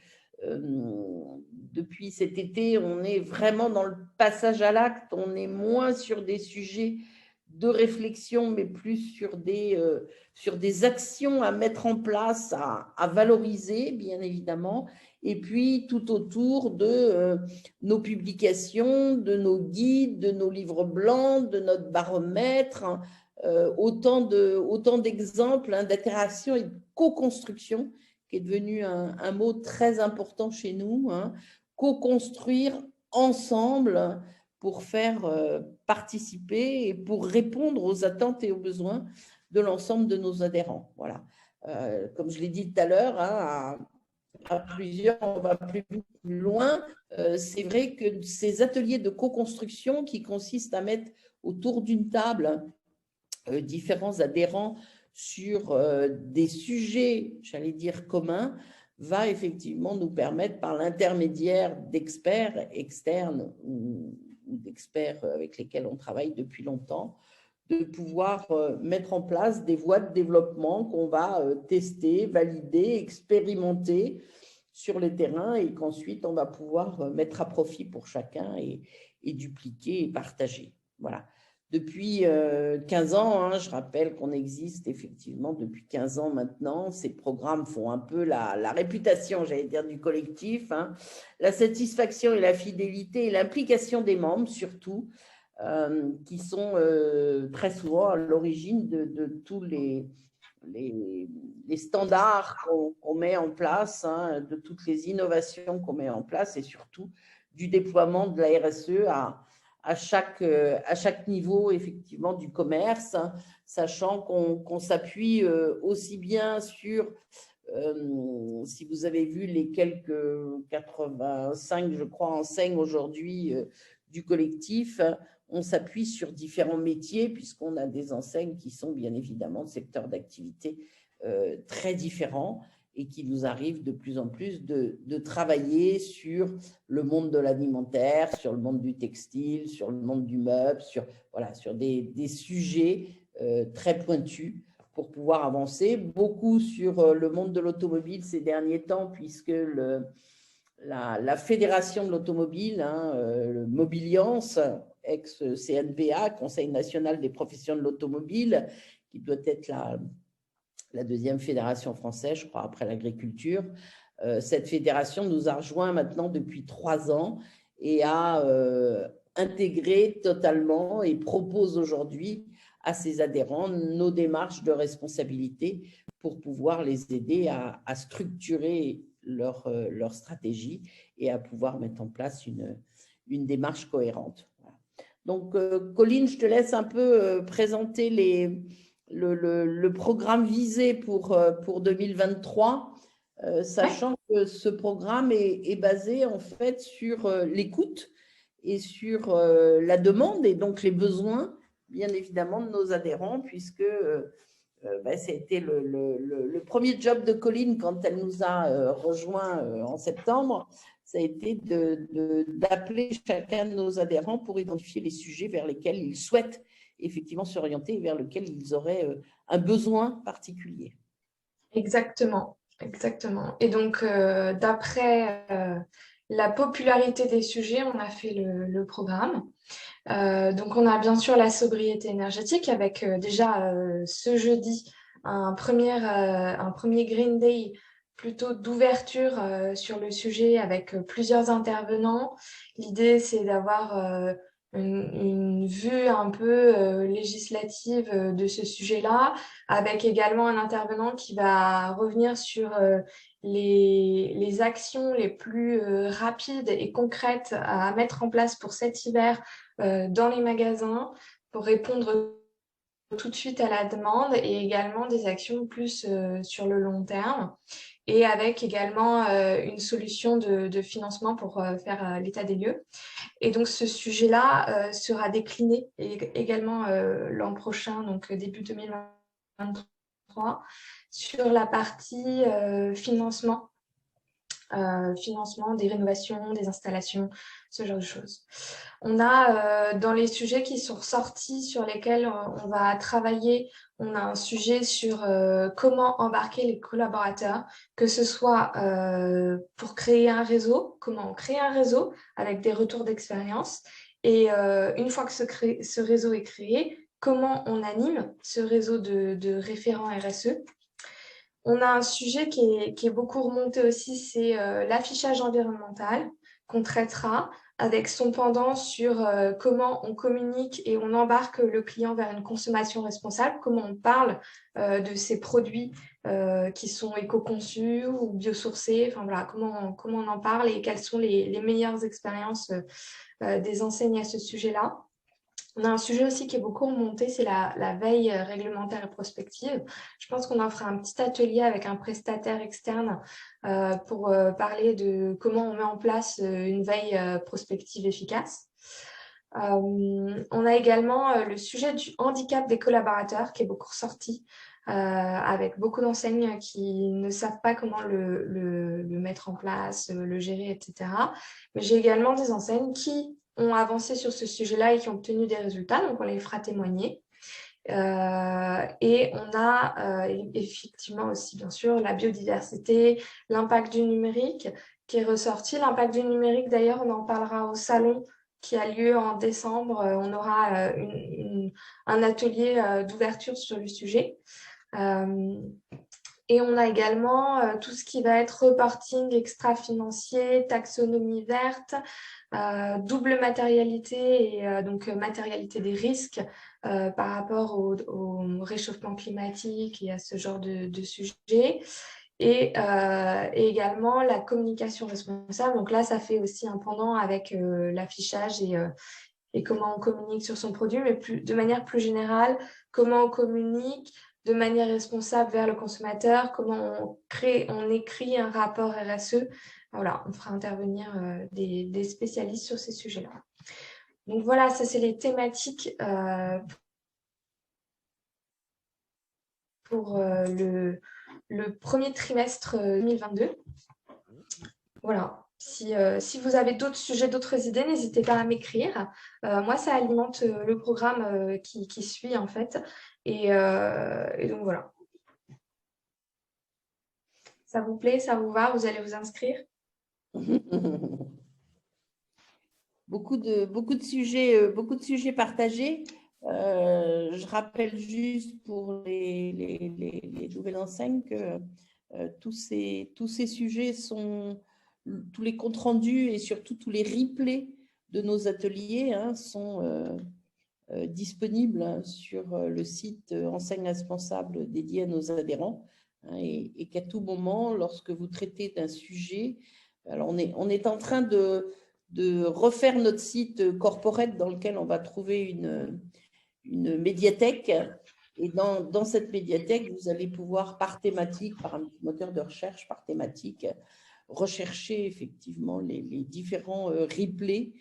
cet été, on est vraiment dans le passage à l'acte, on est moins sur des sujets de réflexion, mais plus sur des actions à mettre en place, à valoriser, bien évidemment, et puis tout autour de nos publications, de nos guides, de nos livres blancs, de notre baromètre, hein, autant d'exemples, hein, d'interaction et de co-construction, qui est devenu un mot très important chez nous, hein, co-construire ensemble pour faire participer et pour répondre aux attentes et aux besoins de l'ensemble de nos adhérents. Voilà. Comme je l'ai dit tout à l'heure, hein, à plusieurs, on va plus loin. C'est vrai que ces ateliers de co-construction qui consistent à mettre autour d'une table différents adhérents sur des sujets, j'allais dire, communs, va effectivement nous permettre, par l'intermédiaire d'experts externes ou d'experts avec lesquels on travaille depuis longtemps, de pouvoir mettre en place des voies de développement qu'on va tester, valider, expérimenter sur les terrains et qu'ensuite on va pouvoir mettre à profit pour chacun et dupliquer et partager. Voilà. Depuis 15 ans, hein, je rappelle qu'on existe effectivement depuis 15 ans maintenant. Ces programmes font un peu la réputation, j'allais dire, du collectif, hein. La satisfaction et la fidélité et l'implication des membres surtout, qui sont très souvent à l'origine de tous les standards qu'on met en place, hein, de toutes les innovations qu'on met en place et surtout du déploiement de la RSE à chaque niveau effectivement du commerce, hein, sachant qu'on s'appuie aussi bien sur, si vous avez vu les quelques 85, je crois, enseignes aujourd'hui du collectif, on s'appuie sur différents métiers puisqu'on a des enseignes qui sont bien évidemment de secteurs d'activité très différents et qui nous arrive de plus en plus de travailler sur le monde de l'alimentaire, sur le monde du textile, sur le monde du meuble, sur des sujets très pointus pour pouvoir avancer. Beaucoup sur le monde de l'automobile ces derniers temps, puisque la Fédération de l'automobile, hein, le Mobiliance, ex-CNPA, Conseil national des professions de l'automobile, qui doit être la deuxième fédération française, je crois, après l'agriculture. Cette fédération nous a rejoints maintenant depuis 3 ans et a intégré totalement et propose aujourd'hui à ses adhérents nos démarches de responsabilité pour pouvoir les aider à structurer leur stratégie et à pouvoir mettre en place une démarche cohérente. Voilà. Donc, Colline, je te laisse un peu présenter le programme visé pour 2023, sachant que ce programme est basé en fait sur l'écoute et sur la demande et donc les besoins, bien évidemment, de nos adhérents, puisque c'était le premier job de Colline quand elle nous a rejoints en septembre. Ça a été d'appeler chacun de nos adhérents pour identifier les sujets vers lesquels ils souhaitent effectivement s'orienter et vers lesquels ils auraient un besoin particulier. Exactement, exactement. Et donc, d'après la popularité des sujets, on a fait le programme. Donc, on a bien sûr la sobriété énergétique avec déjà ce jeudi un premier Green Day plutôt d'ouverture sur le sujet avec plusieurs intervenants. L'idée, c'est d'avoir une vue un peu législative de ce sujet-là, avec également un intervenant qui va revenir sur les actions les plus rapides et concrètes à mettre en place pour cet hiver dans les magasins pour répondre tout de suite à la demande et également des actions plus sur le long terme et avec également une solution de financement pour faire l'état des lieux. Et donc ce sujet-là sera décliné également l'an prochain, donc début 2023, sur la partie financement des rénovations, des installations, ce genre de choses. On a dans les sujets qui sont sortis sur lesquels on va travailler, on a un sujet sur comment embarquer les collaborateurs, que ce soit pour créer un réseau, comment on crée un réseau avec des retours d'expérience. Et une fois que ce réseau est créé, comment on anime ce réseau de référents RSE. On a un sujet qui est beaucoup remonté aussi, c'est l'affichage environnemental qu'on traitera avec son pendant sur comment on communique et on embarque le client vers une consommation responsable, comment on parle de ces produits qui sont éco-conçus ou biosourcés, enfin voilà, comment on en parle et quelles sont les meilleures expériences des enseignes à ce sujet-là. On a un sujet aussi qui est beaucoup remonté, c'est la veille réglementaire et prospective. Je pense qu'on en fera un petit atelier avec un prestataire externe pour parler de comment on met en place une veille prospective efficace. On a également le sujet du handicap des collaborateurs qui est beaucoup ressorti avec beaucoup d'enseignes qui ne savent pas comment le mettre en place, le gérer, etc. Mais j'ai également des enseignes qui ont avancé sur ce sujet-là et qui ont obtenu des résultats, donc on les fera témoigner. Et on a effectivement aussi, bien sûr, la biodiversité, l'impact du numérique qui est ressorti. L'impact du numérique, d'ailleurs, on en parlera au salon qui a lieu en décembre. On aura un atelier d'ouverture sur le sujet. Et on a également tout ce qui va être reporting extra-financier, taxonomie verte, double matérialité et donc matérialité des risques par rapport au réchauffement climatique et à ce genre de sujet. Et également la communication responsable. Donc là, ça fait aussi un pendant avec l'affichage et comment on communique sur son produit, mais de manière plus générale, comment on communique de manière responsable vers le consommateur, comment on écrit un rapport RSE. Voilà, on fera intervenir des spécialistes sur ces sujets-là. Donc voilà, ça c'est les thématiques pour le premier trimestre 2022. Voilà. Si vous avez d'autres sujets, d'autres idées, n'hésitez pas à m'écrire. Moi, ça alimente le programme qui suit, en fait. Et donc, voilà. Ça vous plaît, ça vous va? Vous allez vous inscrire? Beaucoup de sujets partagés. Je rappelle juste pour les nouvelles enseignes que tous ces sujets sont... Tous les comptes rendus et surtout tous les replays de nos ateliers sont disponibles sur le site Enseigne responsable dédié à nos adhérents et qu'à tout moment, lorsque vous traitez d'un sujet, alors on est en train de refaire notre site corporate dans lequel on va trouver une médiathèque Et dans cette médiathèque, vous allez pouvoir, par thématique, par un petit moteur de recherche, par thématique, rechercher effectivement les différents replays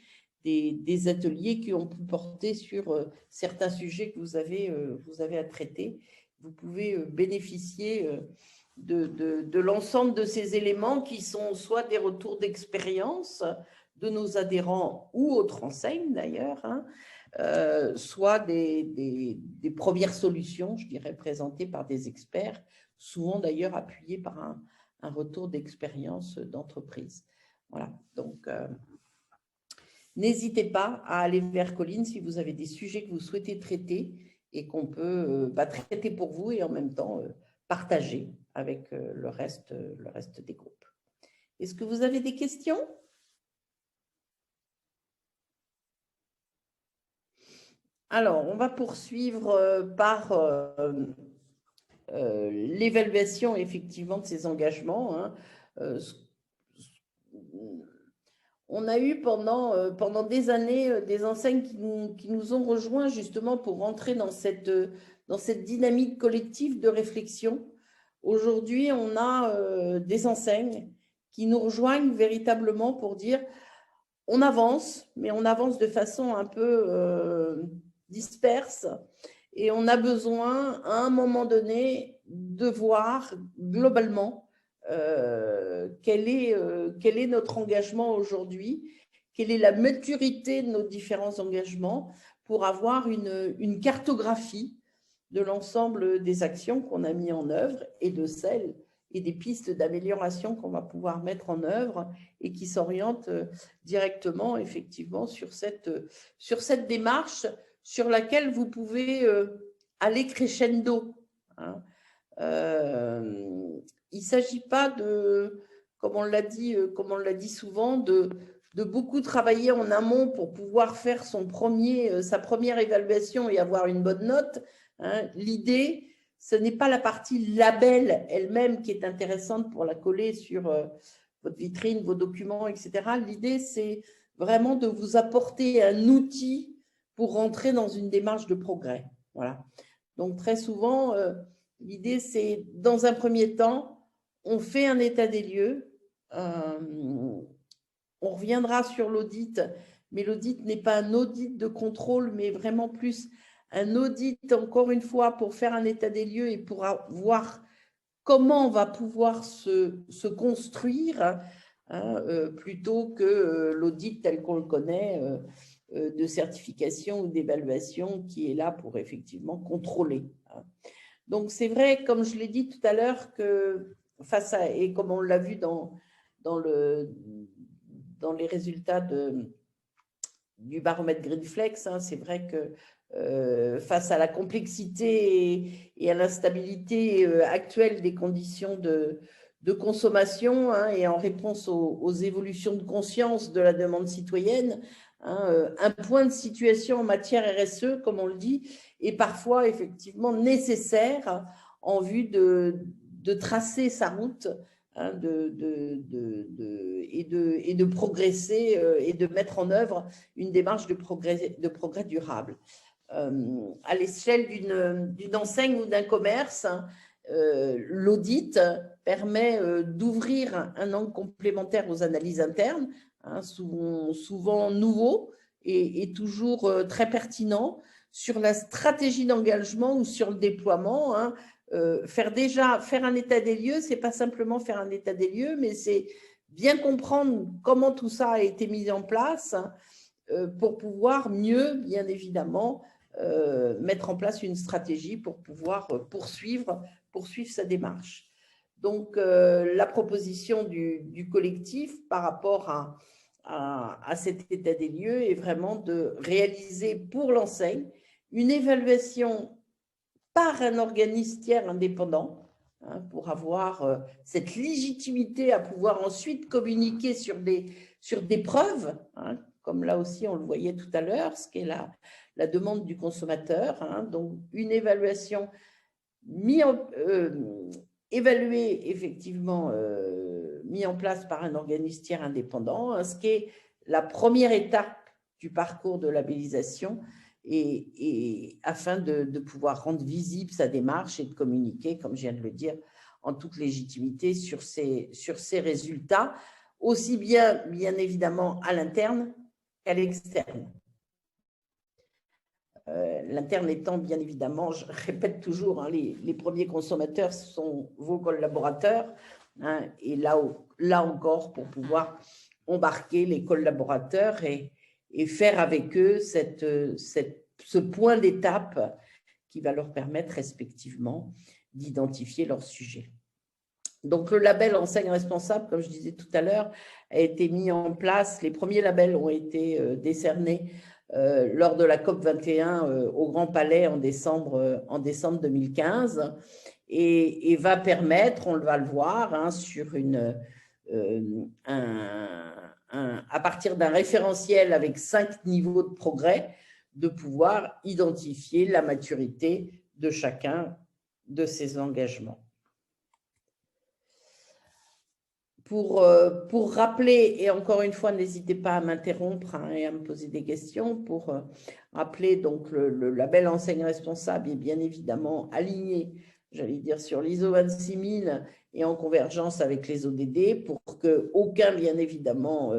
des ateliers qui ont pu porter sur certains sujets que vous avez à traiter. Vous pouvez bénéficier de l'ensemble de ces éléments qui sont soit des retours d'expérience de nos adhérents ou autres enseignes d'ailleurs, hein, soit des premières solutions, je dirais, présentées par des experts, souvent d'ailleurs appuyées par un retour d'expérience d'entreprise. Voilà, donc n'hésitez pas à aller vers Colline si vous avez des sujets que vous souhaitez traiter et qu'on peut traiter pour vous et en même temps partager avec le reste des groupes. Est-ce que vous avez des questions ? Alors, on va poursuivre par l'évaluation effectivement de ces engagements. Hein. On a eu pendant des années des enseignes qui nous ont rejoints justement pour rentrer dans cette dynamique collective de réflexion. Aujourd'hui, on a des enseignes qui nous rejoignent véritablement pour dire on avance, mais on avance de façon un peu disperse et on a besoin à un moment donné de voir globalement quel est notre engagement aujourd'hui, quelle est la maturité de nos différents engagements pour avoir une cartographie de l'ensemble des actions qu'on a mis en œuvre et de celles et des pistes d'amélioration qu'on va pouvoir mettre en œuvre et qui s'orientent directement effectivement sur cette démarche sur laquelle vous pouvez aller crescendo. Hein. Il ne s'agit pas de, comme on l'a dit souvent, de beaucoup travailler en amont pour pouvoir faire sa première évaluation et avoir une bonne note. Hein. L'idée, ce n'est pas la partie label elle-même qui est intéressante pour la coller sur votre vitrine, vos documents, etc. L'idée, c'est vraiment de vous apporter un outil pour rentrer dans une démarche de progrès. Voilà. Donc, très souvent, l'idée, c'est, dans un premier temps, on fait un état des lieux. On reviendra sur l'audit, mais l'audit n'est pas un audit de contrôle, mais vraiment plus un audit, encore une fois, pour faire un état des lieux et pour voir comment on va pouvoir se construire, hein, plutôt que l'audit tel qu'on le connaît, de certification ou d'évaluation qui est là pour effectivement contrôler. Donc, c'est vrai, comme je l'ai dit tout à l'heure, que face à, et comme on l'a vu dans les résultats du baromètre Greenflex, hein, c'est vrai que face à la complexité et à l'instabilité actuelle des conditions de consommation, hein, et en réponse aux évolutions de conscience de la demande citoyenne, hein, un point de situation en matière RSE, comme on le dit, est parfois effectivement nécessaire en vue de tracer sa route, hein, et de progresser et de mettre en œuvre une démarche de progrès durable. À l'échelle d'une enseigne ou d'un commerce, hein, l'audit permet d'ouvrir un angle complémentaire aux analyses internes, hein, souvent nouveau et toujours très pertinent sur la stratégie d'engagement ou sur le déploiement. Hein. Faire un état des lieux, ce n'est pas simplement faire un état des lieux, mais c'est bien comprendre comment tout ça a été mis en place, hein, pour pouvoir mieux, bien évidemment, mettre en place une stratégie pour pouvoir poursuivre sa démarche. Donc, la proposition du collectif par rapport à cet état des lieux est vraiment de réaliser pour l'enseigne une évaluation par un organisme tiers indépendant, hein, pour avoir cette légitimité à pouvoir ensuite communiquer sur des preuves, hein, comme là aussi on le voyait tout à l'heure, ce qui est la demande du consommateur. Hein, donc, une évaluation évaluée, effectivement, mis en place par un organisme tiers indépendant, hein, ce qui est la première étape du parcours de labellisation et afin de pouvoir rendre visible sa démarche et de communiquer, comme je viens de le dire, en toute légitimité sur ces résultats, aussi bien évidemment à l'interne qu'à l'externe. L'interne étant bien évidemment, je répète toujours, hein, les premiers consommateurs sont vos collaborateurs, hein, et là encore, pour pouvoir embarquer les collaborateurs et faire avec eux ce point d'étape qui va leur permettre respectivement d'identifier leur sujet. Donc, le label enseigne responsable, comme je disais tout à l'heure, a été mis en place. Les premiers labels ont été décernés lors de la COP 21 au Grand Palais en décembre 2015 et va permettre, on va le voir, hein, sur à partir d'un référentiel avec 5 niveaux de progrès, de pouvoir identifier la maturité de chacun de ces engagements. Pour rappeler, et encore une fois, n'hésitez pas à m'interrompre, hein, et à me poser des questions, pour rappeler, donc le label enseigne responsable est bien évidemment aligné, j'allais dire, sur l'ISO 26000 et en convergence avec les ODD pour qu'aucun, bien évidemment,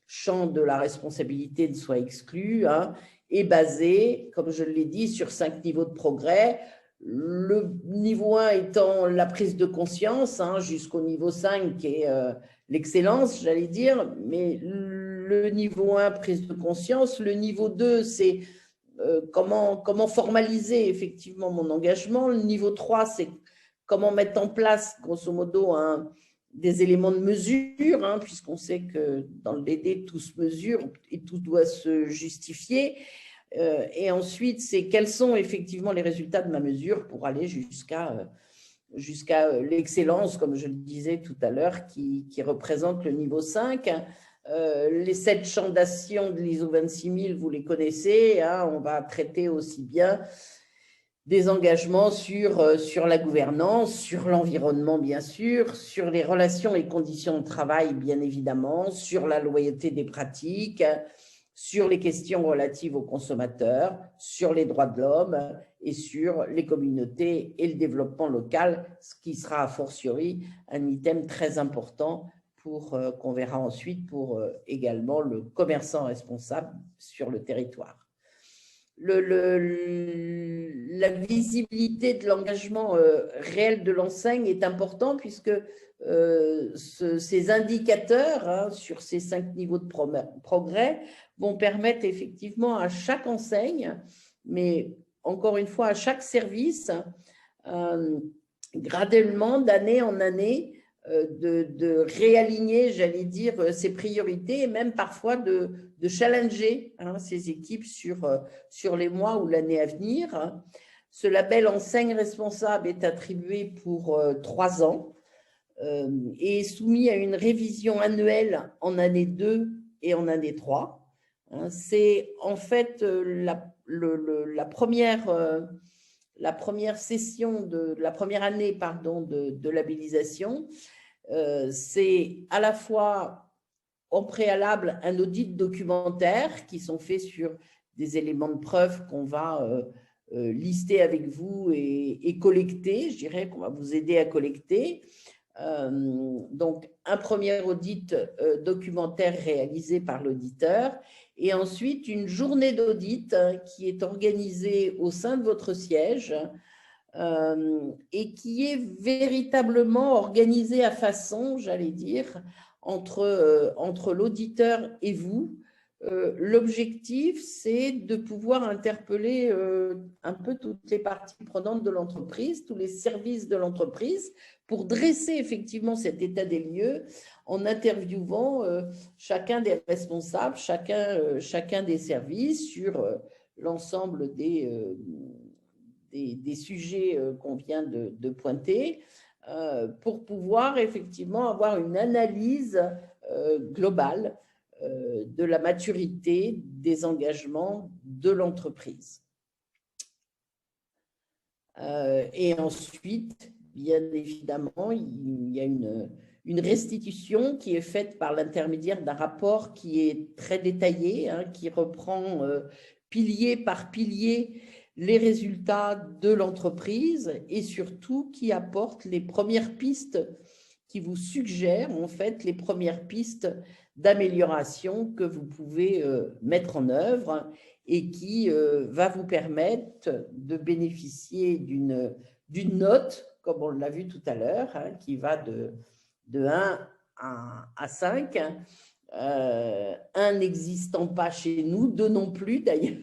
champ de la responsabilité ne soit exclu, hein, est basé, comme je l'ai dit, sur 5 niveaux de progrès. Le niveau 1 étant la prise de conscience, hein, jusqu'au niveau 5 qui est l'excellence, j'allais dire, mais le niveau 1, prise de conscience. Le niveau 2, c'est comment formaliser effectivement mon engagement. Le niveau 3, c'est comment mettre en place, grosso modo, des éléments de mesure, hein, puisqu'on sait que dans le DD, tout se mesure et tout doit se justifier. Et ensuite, c'est quels sont effectivement les résultats de ma mesure pour aller jusqu'à l'excellence, comme je le disais tout à l'heure, qui représente le niveau 5. Les 7 champs d'action de l'ISO 26000, vous les connaissez, hein, on va traiter aussi bien des engagements sur la gouvernance, sur l'environnement, bien sûr, sur les relations et conditions de travail, bien évidemment, sur la loyauté des pratiques, sur les questions relatives aux consommateurs, sur les droits de l'homme et sur les communautés et le développement local, ce qui sera a fortiori un item très important qu'on verra ensuite pour également le commerçant responsable sur le territoire. La visibilité de l'engagement réel de l'enseigne est important puisque ces indicateurs, hein, sur ces 5 niveaux de progrès vont permettre effectivement à chaque enseigne, mais encore une fois à chaque service, graduellement, d'année en année, de réaligner, j'allais dire, ses priorités et même parfois de challenger, hein, ses équipes sur les mois ou l'année à venir. Ce label enseigne responsable est attribué pour 3 ans et est soumis à une révision annuelle en année 2 et en année 3. C'est en fait la première session la première année de labellisation. C'est à la fois en préalable un audit documentaire qui sont faits sur des éléments de preuve qu'on va lister avec vous et collecter, je dirais qu'on va vous aider à collecter. Donc, un premier audit documentaire réalisé par l'auditeur et ensuite une journée d'audit qui est organisée au sein de votre siège et qui est véritablement organisée à façon, j'allais dire, entre l'auditeur et vous. L'objectif, c'est de pouvoir interpeller un peu toutes les parties prenantes de l'entreprise, tous les services de l'entreprise, pour dresser effectivement cet état des lieux en interviewant chacun des responsables, chacun des services sur l'ensemble des sujets qu'on vient de pointer, pour pouvoir effectivement avoir une analyse globale de la maturité des engagements de l'entreprise. Et ensuite, bien évidemment, il y a une restitution qui est faite par l'intermédiaire d'un rapport qui est très détaillé, hein, qui reprend pilier par pilier les résultats de l'entreprise et surtout qui apporte les premières pistes, qui vous suggère en fait les premières pistes d'amélioration que vous pouvez mettre en œuvre et qui va vous permettre de bénéficier d'une note, comme on l'a vu tout à l'heure, hein, qui va de 1 à 5. 1 n'existant pas chez nous, 2 non plus d'ailleurs,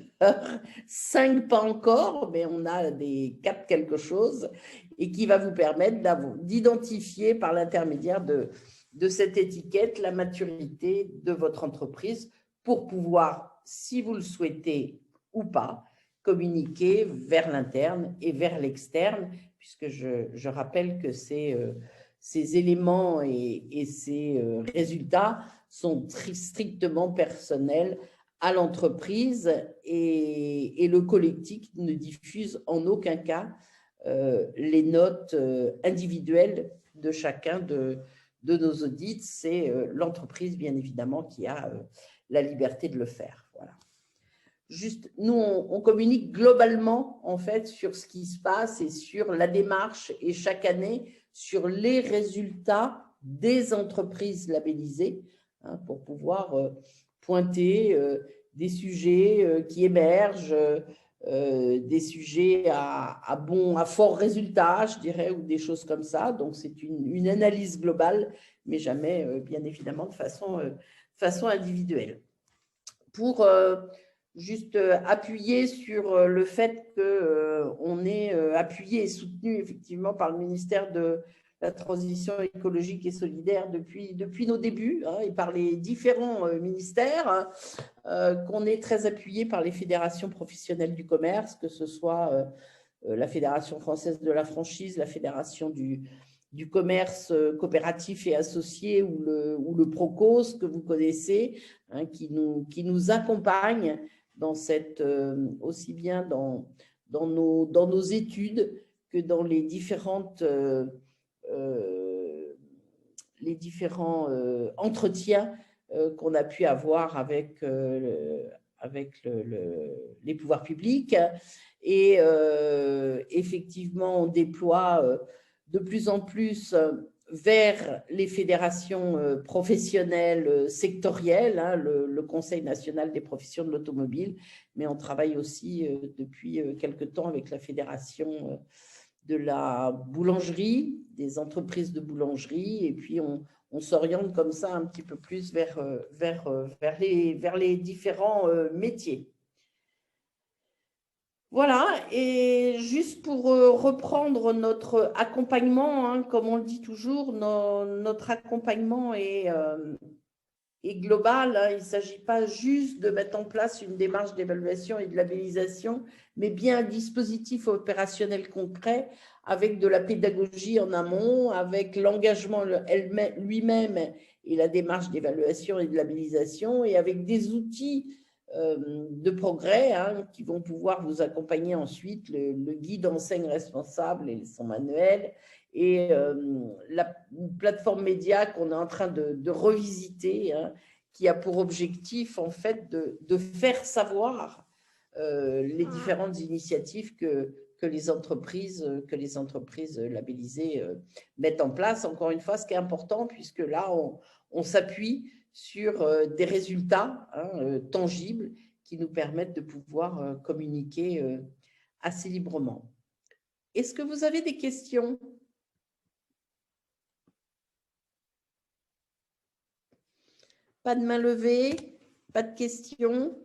5 pas encore, mais on a des 4 quelque chose, et qui va vous permettre d'identifier par l'intermédiaire de cette étiquette la maturité de votre entreprise pour pouvoir, si vous le souhaitez ou pas, communiquer vers l'interne et vers l'externe, puisque je rappelle que ces éléments et ces résultats sont strictement personnels à l'entreprise et le collectif ne diffuse en aucun cas les notes individuelles de chacun de nos audits. C'est l'entreprise, bien évidemment, qui a la liberté de le faire. Voilà. Juste, nous, on communique globalement, en fait, sur ce qui se passe et sur la démarche et chaque année sur les résultats des entreprises labellisées, hein, pour pouvoir pointer des sujets qui émergent, des sujets à fort résultat, je dirais, ou des choses comme ça. Donc, c'est une analyse globale, mais jamais, bien évidemment, de façon individuelle. Pour juste appuyer sur le fait qu'on est appuyé et soutenu effectivement par le ministère de la Transition écologique et solidaire depuis nos débuts, hein, et par les différents ministères, qu'on est très appuyé par les fédérations professionnelles du commerce, que ce soit la Fédération française de la franchise, la Fédération du commerce coopératif et associé ou le Procos que vous connaissez, hein, qui nous accompagne dans aussi bien dans nos études que dans les différents entretiens qu'on a pu avoir avec les pouvoirs publics. Et effectivement, on déploie de plus en plus vers les fédérations professionnelles sectorielles, hein, le Conseil national des professions de l'automobile, mais on travaille aussi depuis quelque temps avec la Fédération de la boulangerie, des entreprises de boulangerie, et puis on s'oriente comme ça un petit peu plus vers les différents métiers. Voilà, et juste pour reprendre notre accompagnement, hein, comme on le dit toujours, notre accompagnement est global, hein. Il ne s'agit pas juste de mettre en place une démarche d'évaluation et de labellisation, mais bien un dispositif opérationnel concret avec de la pédagogie en amont, avec l'engagement lui-même et la démarche d'évaluation et de labellisation, et avec des outils de progrès, hein, qui vont pouvoir vous accompagner ensuite, le guide enseigne responsable et son manuel, et la plateforme média qu'on est en train de revisiter, hein, qui a pour objectif en fait de faire savoir les différentes initiatives que les entreprises labellisées mettent en place. Encore une fois, ce qui est important, puisque là, on s'appuie sur des résultats, hein, tangibles qui nous permettent de pouvoir communiquer assez librement. Est-ce que vous avez des questions ? Pas de main levée, pas de questions.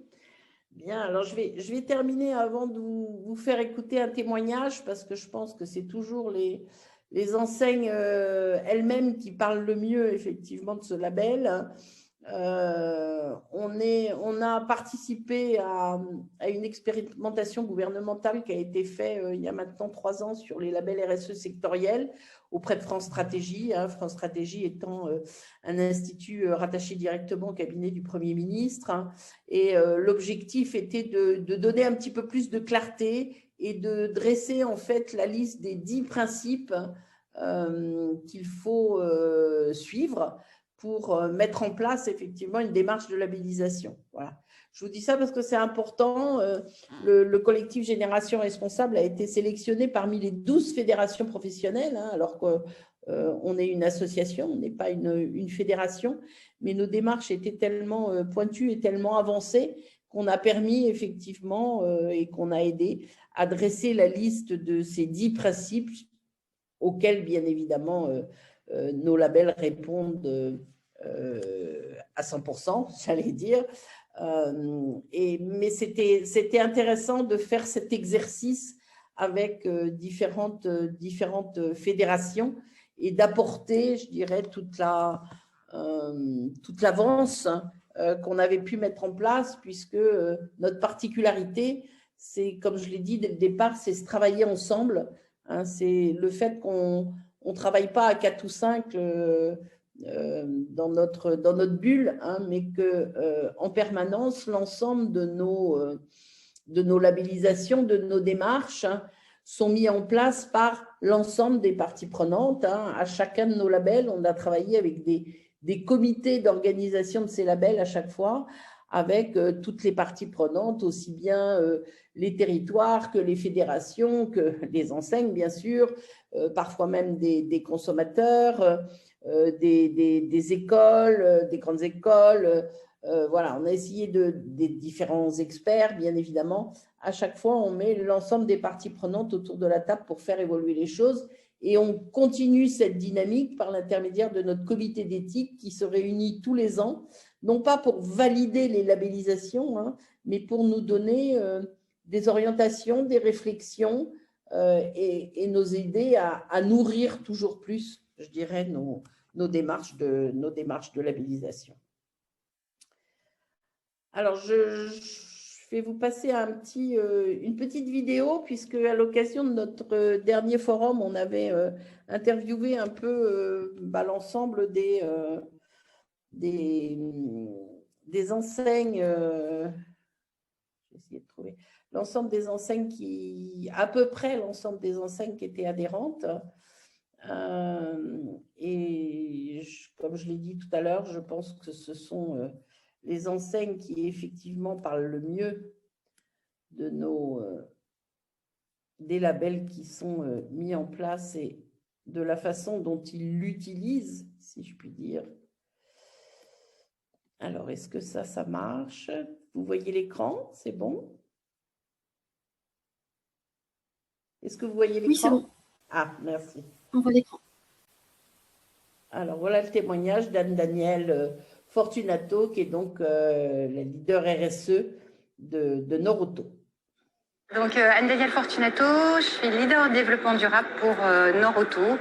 Bien, alors je vais terminer avant de vous faire écouter un témoignage, parce que je pense que c'est toujours les enseignes elles-mêmes qui parlent le mieux effectivement de ce label. On a participé à une expérimentation gouvernementale qui a été faite il y a maintenant 3 ans sur les labels RSE sectoriels auprès de France Stratégie, hein, France Stratégie étant un institut rattaché directement au cabinet du Premier ministre, hein, et l'objectif était de donner un petit peu plus de clarté et de dresser en fait la liste des 10 principes qu'il faut suivre pour mettre en place effectivement une démarche de labellisation. Voilà. Je vous dis ça parce que c'est important. Le collectif Génération Responsable a été sélectionné parmi les 12 fédérations professionnelles, hein, alors qu'on est une association, on n'est pas une fédération, mais nos démarches étaient tellement pointues et tellement avancées qu'on a permis effectivement et qu'on a aidé à dresser la liste de ces 10 principes auxquels, bien évidemment, nos labels répondent à 100%, j'allais dire. Mais c'était intéressant de faire cet exercice avec différentes fédérations et d'apporter, je dirais, toute l'avance qu'on avait pu mettre en place, puisque notre particularité, c'est, comme je l'ai dit dès le départ, c'est se travailler ensemble. Hein, c'est le fait qu'on ne travaille pas à 4 ou 5 dans notre bulle, hein, mais qu'en permanence, l'ensemble de nos labellisations, de nos démarches, hein, sont mis en place par l'ensemble des parties prenantes. Hein. À chacun de nos labels, on a travaillé avec des comités d'organisation de ces labels à chaque fois, avec toutes les parties prenantes, aussi bien les territoires que les fédérations, que les enseignes, bien sûr, parfois même des consommateurs, des écoles, des grandes écoles. Voilà, on a essayé des différents experts, bien évidemment. À chaque fois, on met l'ensemble des parties prenantes autour de la table pour faire évoluer les choses. Et on continue cette dynamique par l'intermédiaire de notre comité d'éthique qui se réunit tous les ans, non pas pour valider les labellisations, hein, mais pour nous donner des orientations, des réflexions et nous aider à nourrir toujours plus, je dirais, nos démarches de labellisation. Alors, je vais vous passer une petite vidéo, puisque à l'occasion de notre dernier forum, on avait interviewé un peu l'ensemble des enseignes, j'ai essayé de trouver, l'ensemble des enseignes à peu près l'ensemble des enseignes qui étaient adhérentes. Et comme je l'ai dit tout à l'heure, je pense que ce sont les enseignes qui effectivement parlent le mieux de des labels qui sont mis en place et de la façon dont ils l'utilisent, si je puis dire. Alors, est-ce que ça marche? Vous voyez l'écran? C'est bon? Est-ce que vous voyez l'écran? Oui, c'est bon. Ah, merci. On voit l'écran. Alors, voilà le témoignage d'Anne-Danielle Fortunato, qui est donc la leader RSE de Noroto. Donc, Anne-Danielle Fortunato, je suis leader développement durable pour Noroto.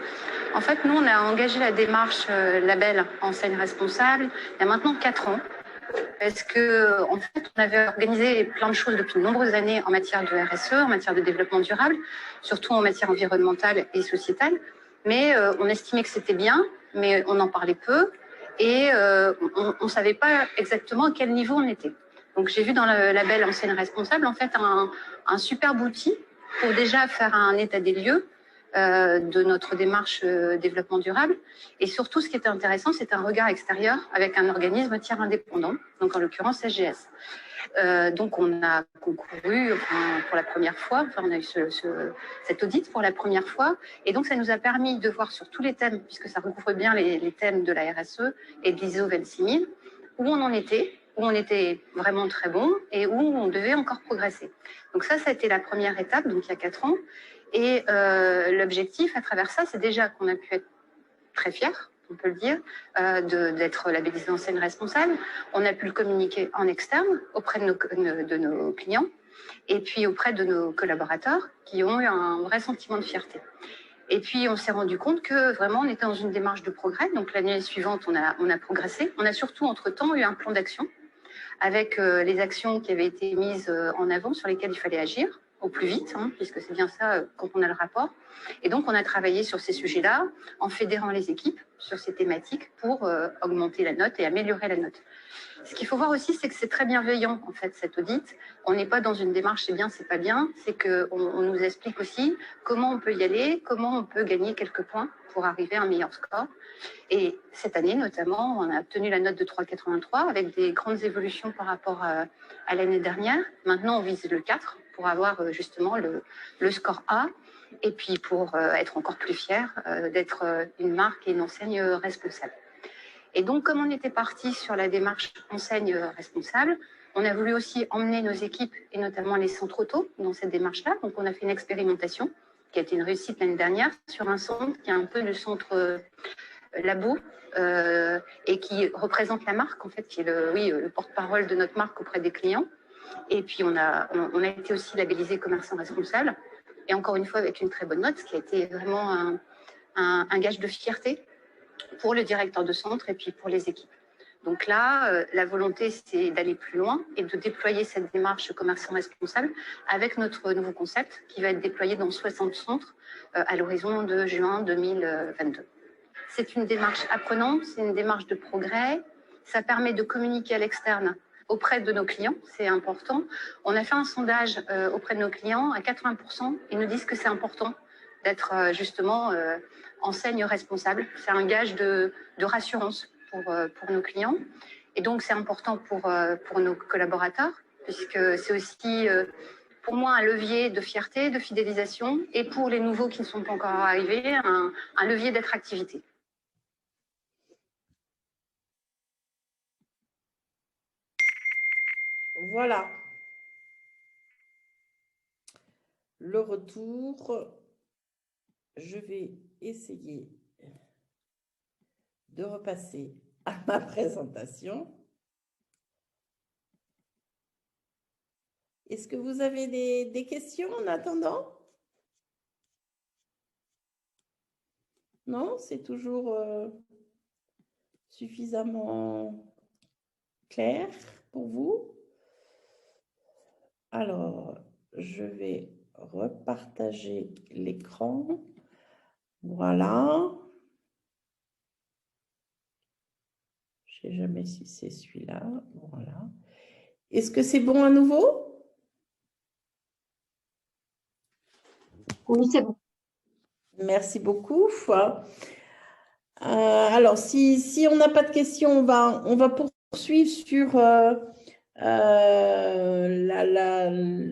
En fait, nous, on a engagé la démarche label enseigne responsable il y a maintenant 4 ans. Parce que, en fait, on avait organisé plein de choses depuis de nombreuses années en matière de RSE, en matière de développement durable, surtout en matière environnementale et sociétale. Mais on estimait que c'était bien, mais on en parlait peu et on ne savait pas exactement à quel niveau on était. Donc, j'ai vu dans le label enseigne responsable, en fait, un superbe outil pour déjà faire un état des lieux de notre démarche développement durable. Et surtout, ce qui était intéressant, c'est un regard extérieur avec un organisme tiers indépendant, donc en l'occurrence SGS. Donc, on a concouru pour la première fois, on a eu cet audit pour la première fois. Et donc, ça nous a permis de voir sur tous les thèmes, puisque ça recouvre bien les thèmes de la RSE et de l'ISO 26000, où on en était, où on était vraiment très bon et où on devait encore progresser. Donc ça a été la première étape, donc il y a 4 ans. Et l'objectif à travers ça, c'est déjà qu'on a pu être très fiers, on peut le dire, d'être labellisé enseigne responsable. On a pu le communiquer en externe auprès de nos clients et puis auprès de nos collaborateurs qui ont eu un vrai sentiment de fierté. Et puis, on s'est rendu compte que vraiment, on était dans une démarche de progrès. Donc, l'année suivante, on a progressé. On a surtout, entre-temps, eu un plan d'action avec les actions qui avaient été mises en avant, sur lesquelles il fallait agir au plus vite, hein, puisque c'est bien ça quand on a le rapport. Et donc, on a travaillé sur ces sujets-là en fédérant les équipes sur ces thématiques pour augmenter la note et améliorer la note. Ce qu'il faut voir aussi, c'est que c'est très bienveillant, en fait, cet audit. On n'est pas dans une démarche, c'est bien, c'est pas bien. C'est qu'on nous explique aussi comment on peut y aller, comment on peut gagner quelques points pour arriver à un meilleur score. Et cette année, notamment, on a obtenu la note de 3,83 avec des grandes évolutions par rapport à l'année dernière. Maintenant, on vise le 4 pour avoir justement le score A et puis pour être encore plus fier d'être une marque et une enseigne responsable. Et donc, comme on était parti sur la démarche enseigne responsable, on a voulu aussi emmener nos équipes et notamment les centres auto dans cette démarche-là. Donc, on a fait une expérimentation qui a été une réussite l'année dernière sur un centre qui est un peu le centre labo et qui représente la marque, en fait, qui est le porte-parole de notre marque auprès des clients. Et puis, on a été aussi labellisé commerçant responsable. Et encore une fois, avec une très bonne note, ce qui a été vraiment un gage de fierté pour le directeur de centre et puis pour les équipes. Donc là, la volonté, c'est d'aller plus loin et de déployer cette démarche commerçant responsable avec notre nouveau concept qui va être déployé dans 60 centres à l'horizon de juin 2022. C'est une démarche apprenante, c'est une démarche de progrès. Ça permet de communiquer à l'externe auprès de nos clients, c'est important. On a fait un sondage auprès de nos clients, à 80%, ils nous disent que c'est important d'être justement enseigne responsable. C'est un gage de rassurance pour nos clients. Et donc, c'est important pour nos collaborateurs, puisque c'est aussi, pour moi, un levier de fierté, de fidélisation, et pour les nouveaux qui ne sont pas encore arrivés, un levier d'attractivité. Voilà. Le retour. Je vais essayer de repasser à ma présentation. Est-ce que vous avez des questions en attendant? Non, c'est toujours suffisamment clair pour vous? Alors, je vais repartager l'écran. Voilà. Je ne sais jamais si c'est celui-là. Voilà. Est-ce que c'est bon à nouveau? Oui, c'est bon. Merci beaucoup. Alors, si on n'a pas de questions, on va poursuivre sur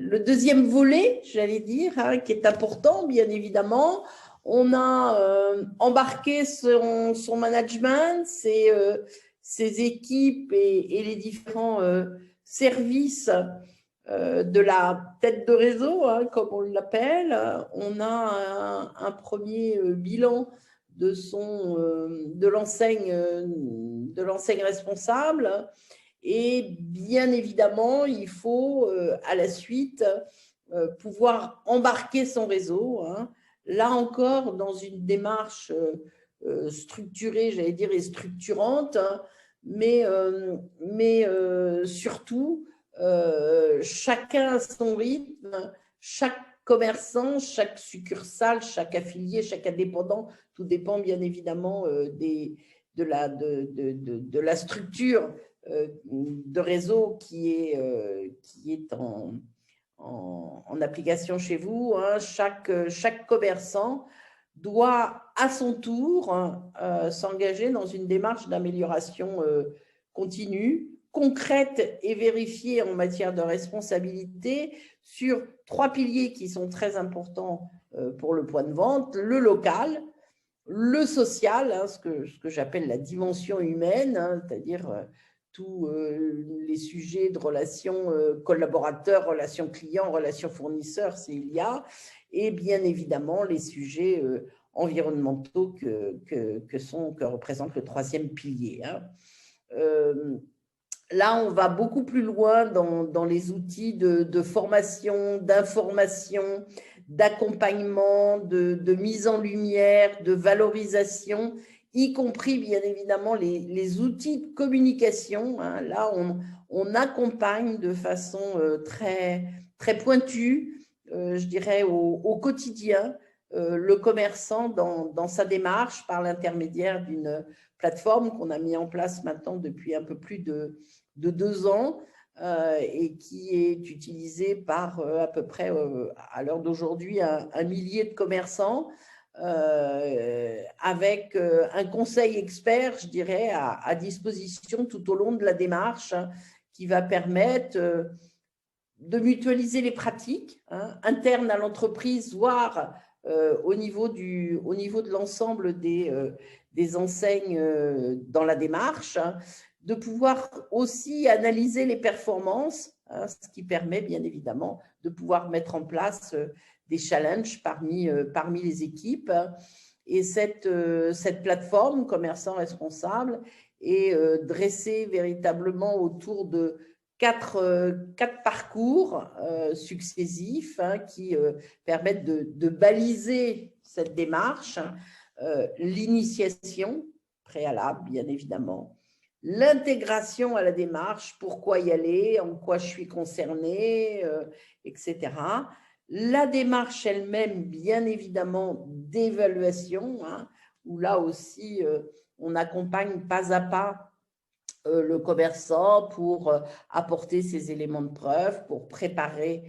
le deuxième volet, j'allais dire, hein, qui est important, bien évidemment. On a embarqué son management, ses équipes et les différents services de la tête de réseau, hein, comme on l'appelle. On a un premier bilan de l'enseigne responsable. Et bien évidemment, il faut à la suite pouvoir embarquer son réseau, hein, là encore dans une démarche structurée, j'allais dire, et structurante, hein, mais surtout, chacun à son rythme, chaque commerçant, chaque succursale, chaque affilié, chaque indépendant, tout dépend bien évidemment de la structure de réseau qui est en application chez vous, hein. Chaque commerçant doit à son tour s'engager dans une démarche d'amélioration continue, concrète et vérifiée en matière de responsabilité sur 3 piliers qui sont très importants pour le point de vente: le local, le social, hein, ce que j'appelle la dimension humaine, hein, c'est-à-dire tous les sujets de relations collaborateurs, relations clients, relations fournisseurs, c'est il y a, et bien évidemment les sujets environnementaux que représente le troisième pilier, hein. Là, on va beaucoup plus loin dans les outils de formation, d'information, d'accompagnement, de mise en lumière, de valorisation, y compris bien évidemment les outils de communication, hein. Là, on accompagne de façon très, très pointue, je dirais au quotidien, le commerçant dans sa démarche par l'intermédiaire d'une plateforme qu'on a mis en place maintenant depuis un peu plus 2 ans et qui est utilisé par à peu près, à l'heure d'aujourd'hui, un millier de commerçants avec un conseil expert, je dirais, à disposition tout au long de la démarche qui va permettre de mutualiser les pratiques internes à l'entreprise, voire au niveau de l'ensemble des enseignes dans la démarche, de pouvoir aussi analyser les performances, ce qui permet bien évidemment de pouvoir mettre en place des challenges parmi les équipes. Et cette plateforme Commerçants Responsables est dressée véritablement autour de 4 parcours successifs qui permettent de baliser cette démarche. L'initiation préalable, bien évidemment. L'intégration à la démarche, pourquoi y aller, en quoi je suis concernée, etc. La démarche elle-même, bien évidemment, d'évaluation, où là aussi, on accompagne pas à pas le commerçant pour apporter ses éléments de preuve, pour préparer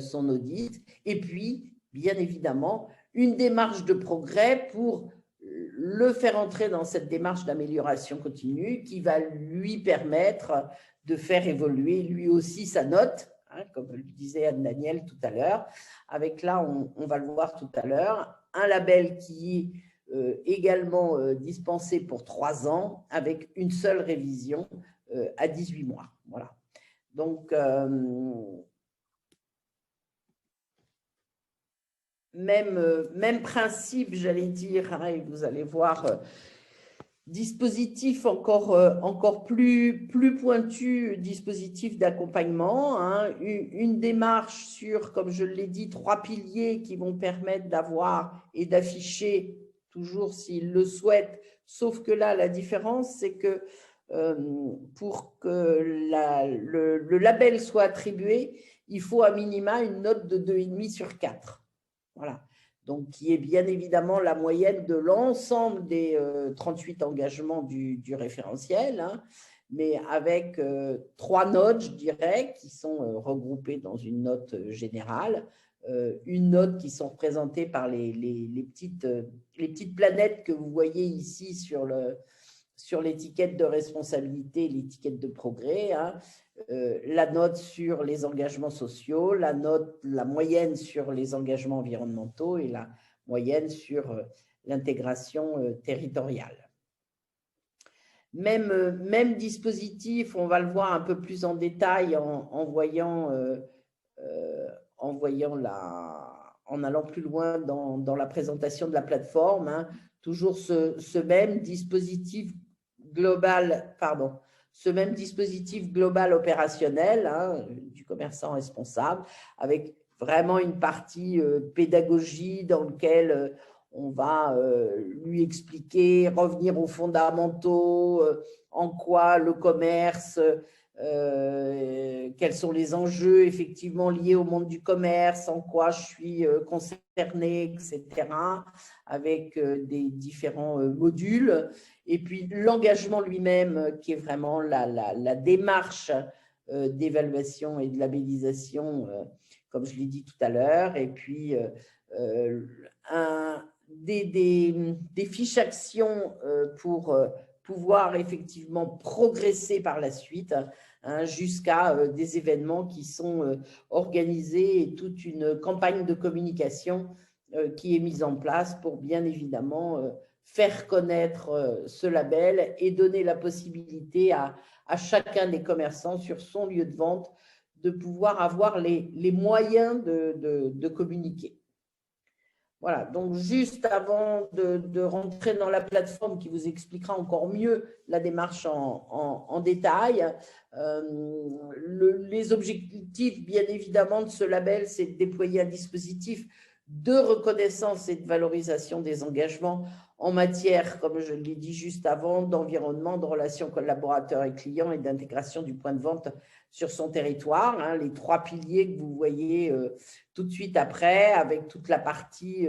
son audit. Et puis, bien évidemment, une démarche de progrès pour le faire entrer dans cette démarche d'amélioration continue qui va lui permettre de faire évoluer lui aussi sa note, comme le disait Anne-Danielle tout à l'heure, avec là, on va le voir tout à l'heure, un label qui est également dispensé pour 3 ans avec une seule révision à 18 mois. Voilà. Donc, même principe, j'allais dire, et vous allez voir, dispositif encore plus pointu, dispositif d'accompagnement, une démarche sur, comme je l'ai dit, 3 piliers qui vont permettre d'avoir et d'afficher, toujours s'ils le souhaitent, sauf que là, la différence, c'est que pour que le label soit attribué, il faut à minima une note de 2,5 sur 4. Voilà. Donc, qui est bien évidemment la moyenne de l'ensemble des 38 engagements du référentiel, mais avec 3 notes, je dirais, qui sont regroupées dans une note générale, une note qui sont représentées par les petites planètes que vous voyez ici sur l'étiquette de responsabilité, l'étiquette de progrès, la note sur les engagements sociaux, la moyenne sur les engagements environnementaux et la moyenne sur l'intégration territoriale. Même dispositif, on va le voir un peu plus en détail en allant plus loin dans la présentation de la plateforme, toujours ce même dispositif global, opérationnel du commerçant responsable, avec vraiment une partie pédagogie dans laquelle on va lui expliquer, revenir aux fondamentaux, en quoi le commerce, quels sont les enjeux effectivement liés au monde du commerce, en quoi je suis concernée, etc., avec des différents modules. Et puis l'engagement lui-même, qui est vraiment la démarche d'évaluation et de labellisation, comme je l'ai dit tout à l'heure. Et puis des fiches actions pour pouvoir effectivement progresser par la suite, jusqu'à des événements qui sont organisés et toute une campagne de communication qui est mise en place pour bien évidemment faire connaître ce label et donner la possibilité à chacun des commerçants sur son lieu de vente de pouvoir avoir les moyens de communiquer. Voilà, donc juste avant de rentrer dans la plateforme qui vous expliquera encore mieux la démarche en détail, les objectifs, bien évidemment, de ce label, c'est de déployer un dispositif de reconnaissance et de valorisation des engagements en matière, comme je l'ai dit juste avant, d'environnement, de relations collaborateurs et clients et d'intégration du point de vente sur son territoire, les 3 piliers que vous voyez tout de suite après, avec toute la partie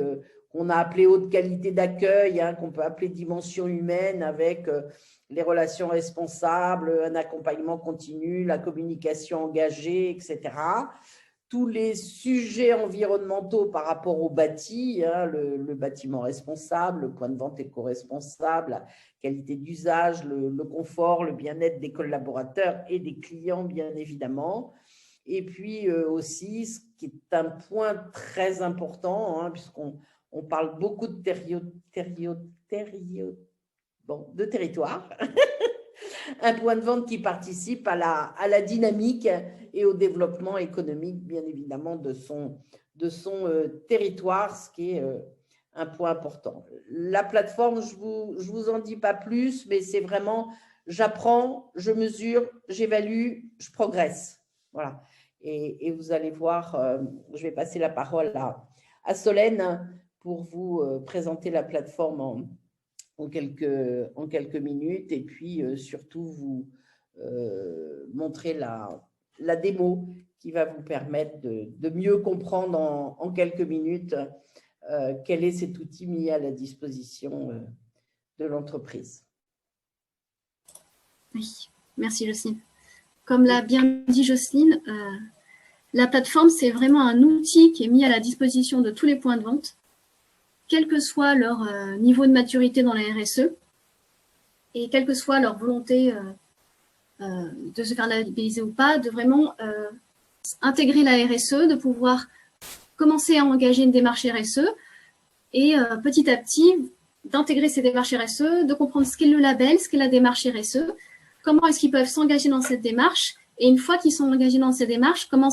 qu'on a appelé haute qualité d'accueil, hein, qu'on peut appeler dimension humaine, avec les relations responsables, un accompagnement continu, la communication engagée, etc. Tous les sujets environnementaux par rapport au bâti, hein, le bâtiment responsable, le point de vente éco-responsable, la qualité d'usage, le confort, le bien-être des collaborateurs et des clients, bien évidemment. Et puis aussi, ce qui est un point très important, hein, puisqu'on parle beaucoup de territoire, un point de vente qui participe à la dynamique et au développement économique, bien évidemment, de son territoire, ce qui est un point important. La plateforme, je vous en dis pas plus, mais c'est vraiment, j'apprends, je mesure, j'évalue, je progresse. Voilà. Et vous allez voir, je vais passer la parole à Solène pour vous présenter la plateforme en quelques minutes, et puis surtout vous montrer la démo qui va vous permettre de mieux comprendre en quelques minutes quel est cet outil mis à la disposition de l'entreprise. Oui, merci Jocelyne. Comme l'a bien dit Jocelyne, la plateforme, c'est vraiment un outil qui est mis à la disposition de tous les points de vente, quel que soit leur niveau de maturité dans la RSE et quelle que soit leur volonté de se faire labelliser ou pas, de vraiment intégrer la RSE, de pouvoir commencer à engager une démarche RSE et petit à petit d'intégrer ces démarches RSE, de comprendre ce qu'est le label, ce qu'est la démarche RSE, comment est-ce qu'ils peuvent s'engager dans cette démarche, et une fois qu'ils sont engagés dans cette démarche, comment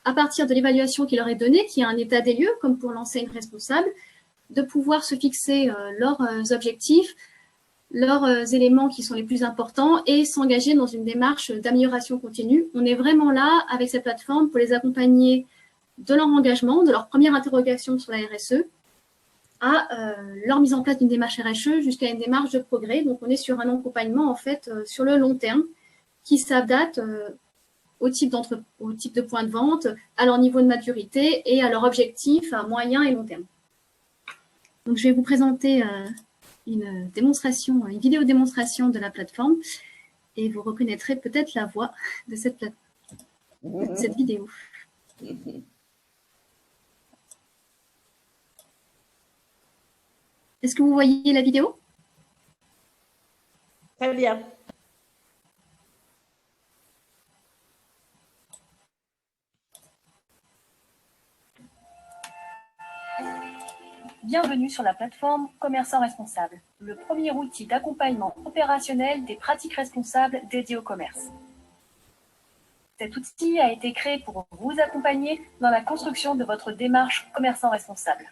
à partir de l'évaluation qui leur est donnée, qui est un état des lieux, comme pour l'enseigne responsable, de pouvoir se fixer leurs objectifs, leurs éléments qui sont les plus importants et s'engager dans une démarche d'amélioration continue. On est vraiment là, avec cette plateforme, pour les accompagner de leur engagement, de leur première interrogation sur la RSE, à leur mise en place d'une démarche RSE jusqu'à une démarche de progrès. Donc, on est sur un accompagnement, en fait, sur le long terme, qui s'adapte au type de point de vente, à leur niveau de maturité et à leur objectif à moyen et long terme. Donc, je vais vous présenter une vidéo démonstration de la plateforme et vous reconnaîtrez peut-être la voix de cette vidéo. Est-ce que vous voyez la vidéo? Très bien. Bienvenue sur la plateforme Commerçants Responsables, le premier outil d'accompagnement opérationnel des pratiques responsables dédiées au commerce. Cet outil a été créé pour vous accompagner dans la construction de votre démarche commerçant responsable.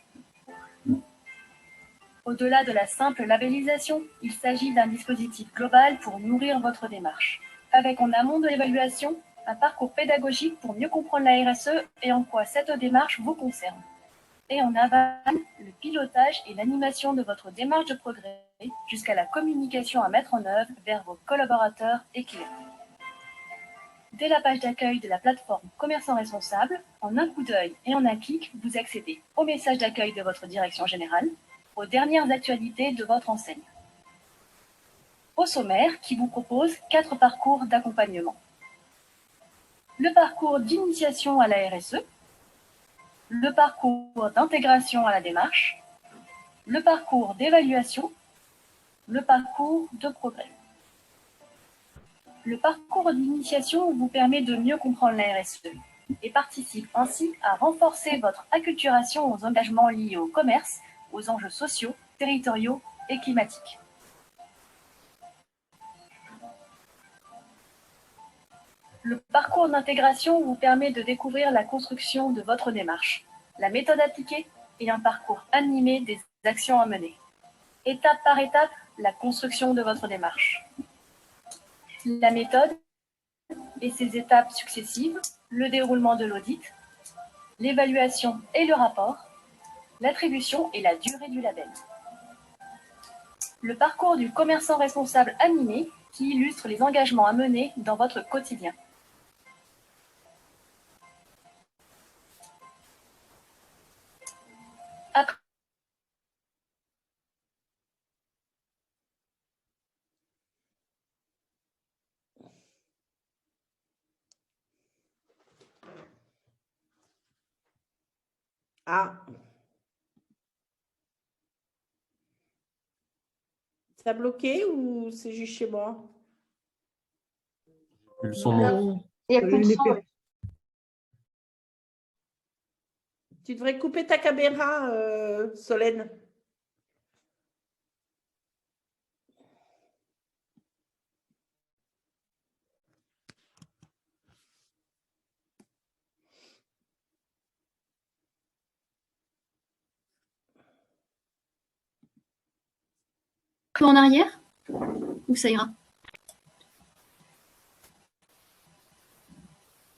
Au-delà de la simple labellisation, il s'agit d'un dispositif global pour nourrir votre démarche. Avec en amont de l'évaluation, un parcours pédagogique pour mieux comprendre la RSE et en quoi cette démarche vous concerne. Et en aval, le pilotage et l'animation de votre démarche de progrès jusqu'à la communication à mettre en œuvre vers vos collaborateurs et clients. Dès la page d'accueil de la plateforme Commerçants Responsables, en un coup d'œil et en un clic, vous accédez au message d'accueil de votre direction générale, aux dernières actualités de votre enseigne. Au sommaire, qui vous propose 4 parcours d'accompagnement. Le parcours d'initiation à la RSE, le parcours d'intégration à la démarche, le parcours d'évaluation, le parcours de progrès. Le parcours d'initiation vous permet de mieux comprendre la RSE et participe ainsi à renforcer votre acculturation aux engagements liés au commerce, aux enjeux sociaux, territoriaux et climatiques. Le parcours d'intégration vous permet de découvrir la construction de votre démarche, la méthode appliquée et un parcours animé des actions à mener. Étape par étape, la construction de votre démarche. La méthode et ses étapes successives, le déroulement de l'audit, l'évaluation et le rapport, l'attribution et la durée du label. Le parcours du commerçant responsable animé qui illustre les engagements à mener dans votre quotidien. Après Ah, ça a bloqué ou c'est juste chez moi? Le son Non, Il n'y a plus de son. n'est Tu devrais couper ta caméra, Solène. Un peu en arrière? Ou ça ira?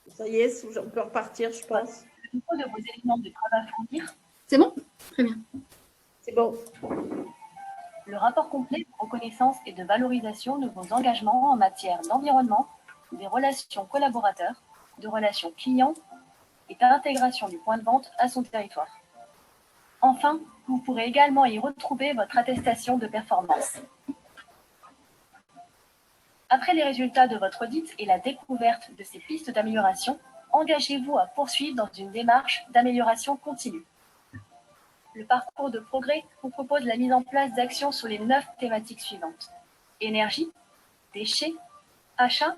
Ça y est, on peut repartir, je pense. Le niveau de vos éléments de travail à fournir, C'est bon? Très bien. C'est bon. le rapport complet de reconnaissance et de valorisation de vos engagements en matière d'environnement, des relations collaborateurs, de relations clients et d'intégration du point de vente à son territoire. Enfin, vous pourrez également y retrouver votre attestation de performance. Après les résultats de votre audit et la découverte de ces pistes d'amélioration, engagez-vous à poursuivre dans une démarche d'amélioration continue. Le parcours de progrès vous propose la mise en place d'actions sur les 9 thématiques suivantes: énergie, déchets, achats,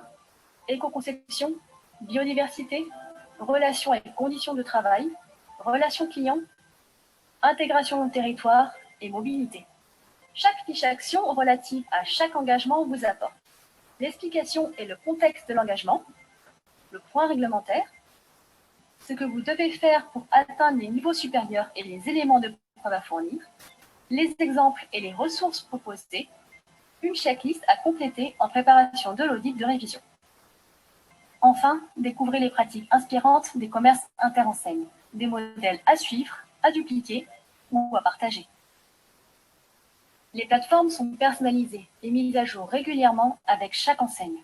éco-conception, biodiversité, relations et conditions de travail, relations clients, intégration au territoire et mobilité. Chaque fiche action relative à chaque engagement vous apporte l'explication et le contexte de l'engagement, le point réglementaire, ce que vous devez faire pour atteindre les niveaux supérieurs et les éléments de preuve à fournir, les exemples et les ressources proposées, une checklist à compléter en préparation de l'audit de révision. Enfin, découvrez les pratiques inspirantes des commerces interenseignes, des modèles à suivre, à dupliquer ou à partager. Les plateformes sont personnalisées et mises à jour régulièrement avec chaque enseigne.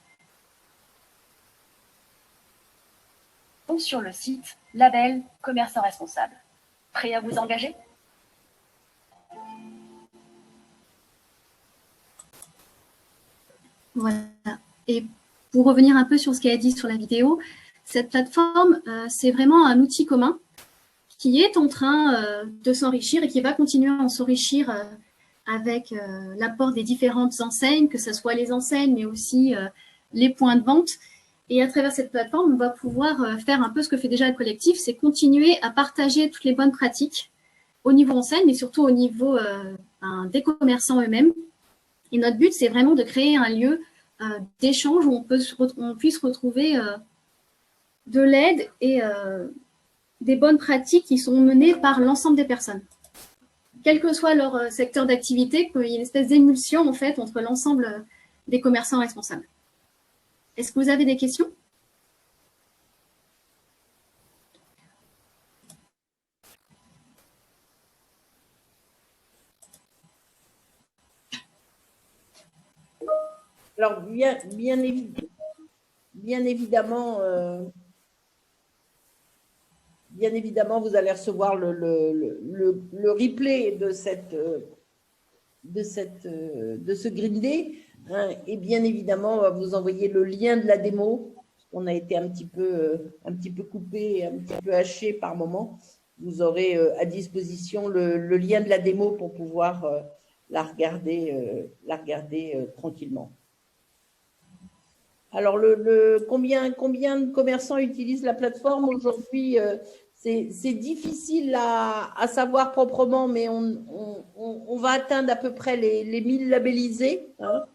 Sur le site Label Commerçant Responsable. Prêt à vous engager? Voilà. Et pour revenir un peu sur ce qui a dit sur la vidéo, cette plateforme, c'est vraiment un outil commun qui est en train de s'enrichir et qui va continuer à s'enrichir avec l'apport des différentes enseignes, que ce soit les enseignes, mais aussi les points de vente. Et à travers cette plateforme, on va pouvoir faire un peu ce que fait déjà le collectif, c'est continuer à partager toutes les bonnes pratiques au niveau enseigne, mais surtout au niveau des commerçants eux-mêmes. Et notre but, c'est vraiment de créer un lieu d'échange où on puisse retrouver de l'aide et des bonnes pratiques qui sont menées par l'ensemble des personnes. Quel que soit leur secteur d'activité, qu'il y ait une espèce d'émulsion en fait entre l'ensemble des commerçants responsables. Est-ce que vous avez des questions? Alors, bien évidemment, vous allez recevoir le replay de ce Green Day, hein, et bien évidemment, on va vous envoyer le lien de la démo. On a été un petit peu coupé, un petit peu haché par moment. Vous aurez à disposition le lien de la démo pour pouvoir la regarder tranquillement. Alors, combien de commerçants utilisent la plateforme aujourd'hui? C'est difficile à savoir proprement, mais on va atteindre à peu près les 1000 labellisés, hein,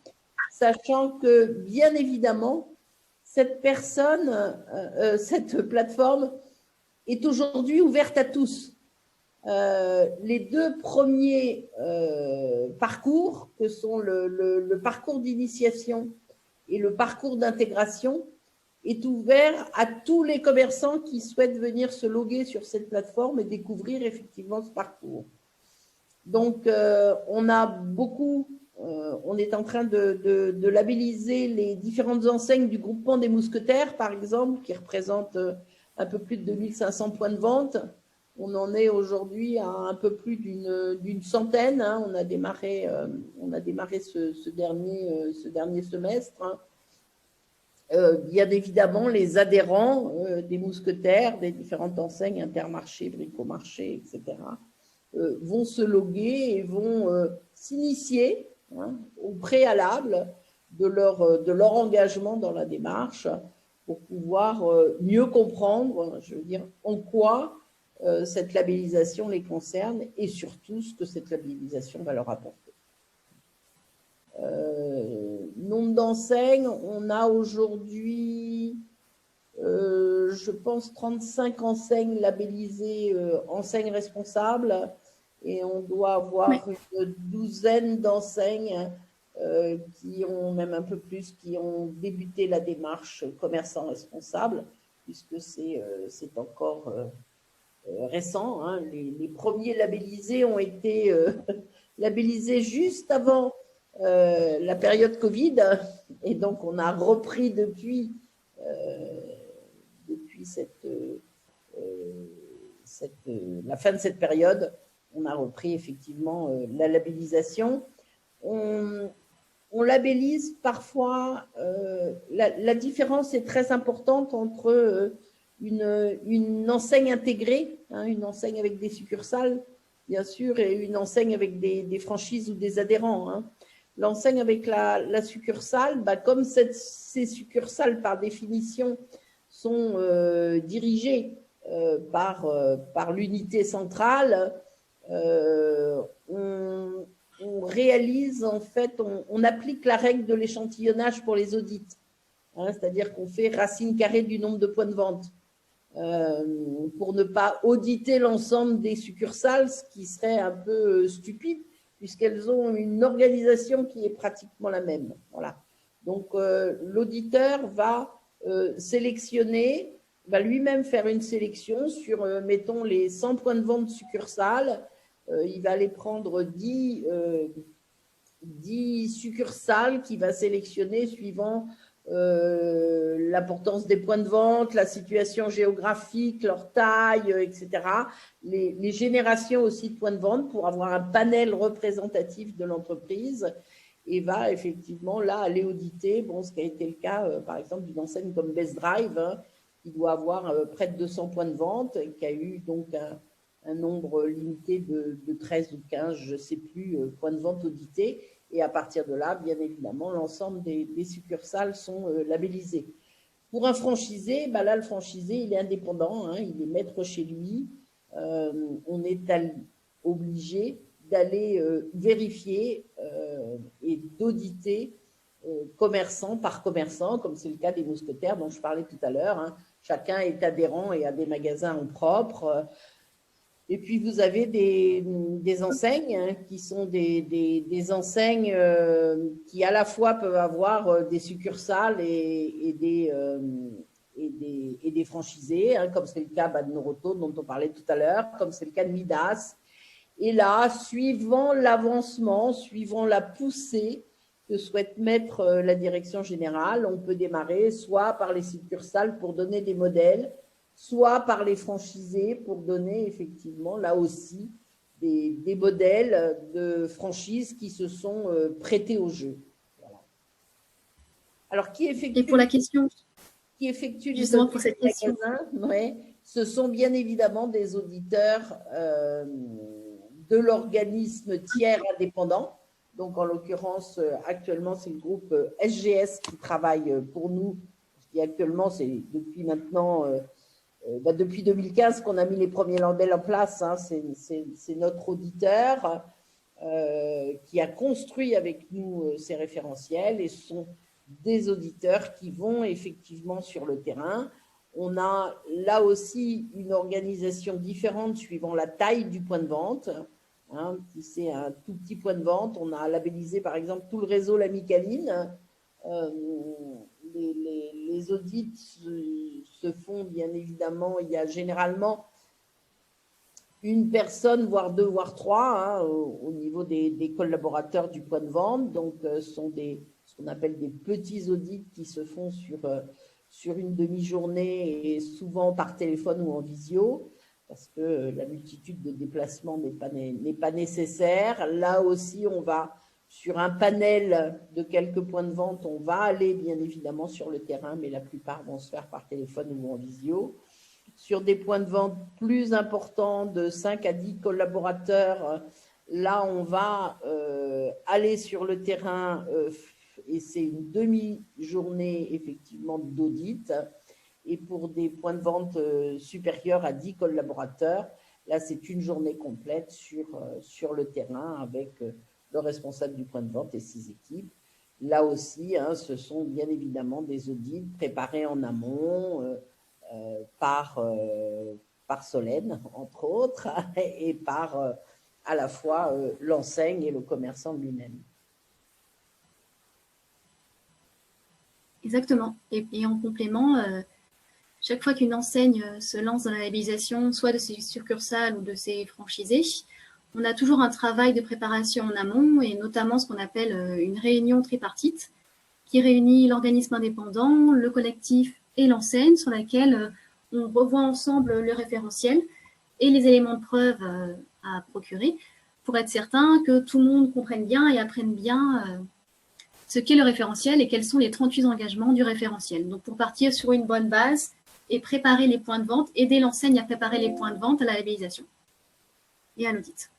sachant que, bien évidemment, cette plateforme est aujourd'hui ouverte à tous. Les 2 premiers parcours, que sont le parcours d'initiation et le parcours d'intégration, est ouvert à tous les commerçants qui souhaitent venir se loguer sur cette plateforme et découvrir effectivement ce parcours. Donc, on est en train de labelliser les différentes enseignes du groupement des Mousquetaires, par exemple, qui représentent un peu plus de 2500 points de vente. On en est aujourd'hui à un peu plus d'une centaine, hein. On a démarré ce dernier semestre, hein. bien évidemment, les adhérents des mousquetaires, des différentes enseignes, Intermarché, Bricomarché, etc., vont se loguer et vont s'initier au préalable de leur engagement dans la démarche pour pouvoir mieux comprendre, je veux dire, en quoi cette labellisation les concerne et surtout ce que cette labellisation va leur apporter. Nombre d'enseignes, on a aujourd'hui, je pense, 35 enseignes labellisées enseignes responsables et on doit avoir une douzaine d'enseignes qui ont, même un peu plus, qui ont débuté la démarche commerçant responsable, puisque c'est encore récent. Hein. Les premiers labellisés ont été labellisés juste avant la période Covid, et donc on a repris depuis la fin de cette période, on a repris effectivement la labellisation. On labellise parfois, la différence est très importante entre une enseigne intégrée, hein, une enseigne avec des succursales, bien sûr, et une enseigne avec des franchises ou des adhérents. Hein. L'enseigne avec la succursale, bah, comme ces succursales, par définition, sont dirigées par l'unité centrale, on réalise, en fait, on applique la règle de l'échantillonnage pour les audits. Hein, c'est-à-dire qu'on fait racine carrée du nombre de points de vente pour ne pas auditer l'ensemble des succursales, ce qui serait un peu stupide, puisqu'elles ont une organisation qui est pratiquement la même. Voilà. Donc, l'auditeur va sélectionner, va lui-même faire une sélection sur, mettons, les 100 points de vente succursales. Il va aller prendre 10 succursales qu'il va sélectionner suivant l'importance des points de vente, la situation géographique, leur taille, etc. Les générations aussi de points de vente pour avoir un panel représentatif de l'entreprise et va effectivement là aller auditer, bon, ce qui a été le cas par exemple d'une enseigne comme Best Drive, hein, qui doit avoir près de 200 points de vente et qui a eu donc un nombre limité de 13 ou 15, je ne sais plus, points de vente audités. Et à partir de là, bien évidemment, l'ensemble des succursales sont labellisées. Pour un franchisé, bah là, le franchisé, il est indépendant, hein, il est maître chez lui. On est obligé d'aller vérifier et d'auditer commerçant par commerçant, comme c'est le cas des mousquetaires dont je parlais tout à l'heure. Hein. Chacun est adhérent et a des magasins en propre. Et puis, vous avez des enseignes hein, qui sont des enseignes qui, à la fois, peuvent avoir des succursales et des franchisés, hein, comme c'est le cas de Noroto, dont on parlait tout à l'heure, comme c'est le cas de Midas. Et là, suivant l'avancement, suivant la poussée que souhaite mettre la direction générale, on peut démarrer soit par les succursales pour donner des modèles, soit par les franchisés pour donner effectivement là aussi des modèles de franchises qui se sont prêtés au jeu. Voilà. Alors, qui effectue, et pour la question, qui effectue justement pour cette question, ouais, ce sont bien évidemment des auditeurs de l'organisme tiers indépendant. Donc, en l'occurrence, actuellement, c'est le groupe SGS qui travaille pour nous. Et actuellement, c'est depuis maintenant... depuis 2015 qu'on a mis les premiers labels en place, hein, c'est notre auditeur qui a construit avec nous ces référentiels et ce sont des auditeurs qui vont effectivement sur le terrain. On a là aussi une organisation différente suivant la taille du point de vente. Hein, si c'est un tout petit point de vente, on a labellisé par exemple tout le réseau L'Amicaline. Les audits se font bien évidemment, il y a généralement une personne, voire deux, voire trois, hein, au niveau des collaborateurs du point de vente. Donc, ce sont ce qu'on appelle des petits audits qui se font sur une demi-journée et souvent par téléphone ou en visio, parce que la multitude de déplacements n'est pas nécessaire. Là aussi, on va sur un panel de quelques points de vente, on va aller bien évidemment sur le terrain, mais la plupart vont se faire par téléphone ou en visio. Sur des points de vente plus importants de 5 à 10 collaborateurs, là, on va aller sur le terrain et c'est une demi-journée effectivement d'audit. Et pour des points de vente supérieurs à 10 collaborateurs, là, c'est une journée complète sur le terrain avec le responsable du point de vente et 6 équipes. Là aussi, ce sont bien évidemment des audits préparés en amont par Solène, entre autres, et par à la fois l'enseigne et le commerçant lui-même. Exactement. Et en complément, chaque fois qu'une enseigne se lance dans la labellisation, soit de ses succursales ou de ses franchisés, on a toujours un travail de préparation en amont et notamment ce qu'on appelle une réunion tripartite qui réunit l'organisme indépendant, le collectif et l'enseigne sur laquelle on revoit ensemble le référentiel et les éléments de preuve à procurer pour être certain que tout le monde comprenne bien et apprenne bien ce qu'est le référentiel et quels sont les 38 engagements du référentiel. Donc, pour partir sur une bonne base et préparer les points de vente, aider l'enseigne à préparer les points de vente à la labellisation et à l'audit.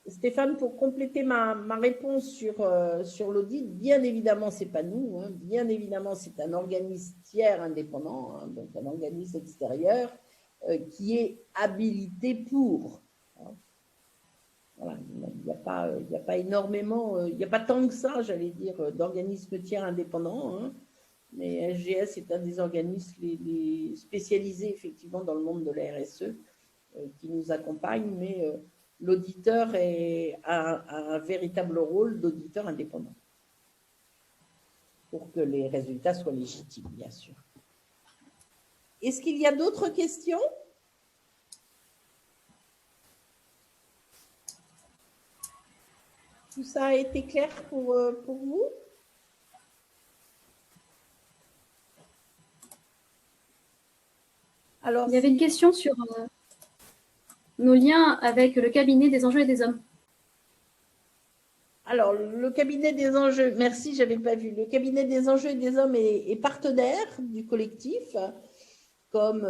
Stéphane, pour compléter ma réponse sur l'audit, bien évidemment, ce n'est pas nous, bien évidemment, c'est un organisme tiers indépendant, donc un organisme extérieur qui est habilité pour. Voilà, il n'y a pas énormément, il n'y a pas tant que ça, j'allais dire, d'organismes tiers indépendants, mais SGS est un des organismes les spécialisés effectivement dans le monde de la RSE qui nous accompagne, mais l'auditeur a un véritable rôle d'auditeur indépendant pour que les résultats soient légitimes, bien sûr. Est-ce qu'il y a d'autres questions ? Tout ça a été clair pour vous ? Alors, il y avait une question sur nos liens avec le cabinet des enjeux et des hommes. Alors, le cabinet des enjeux, merci, je n'avais pas vu. Le cabinet des enjeux et des hommes est partenaire du collectif, comme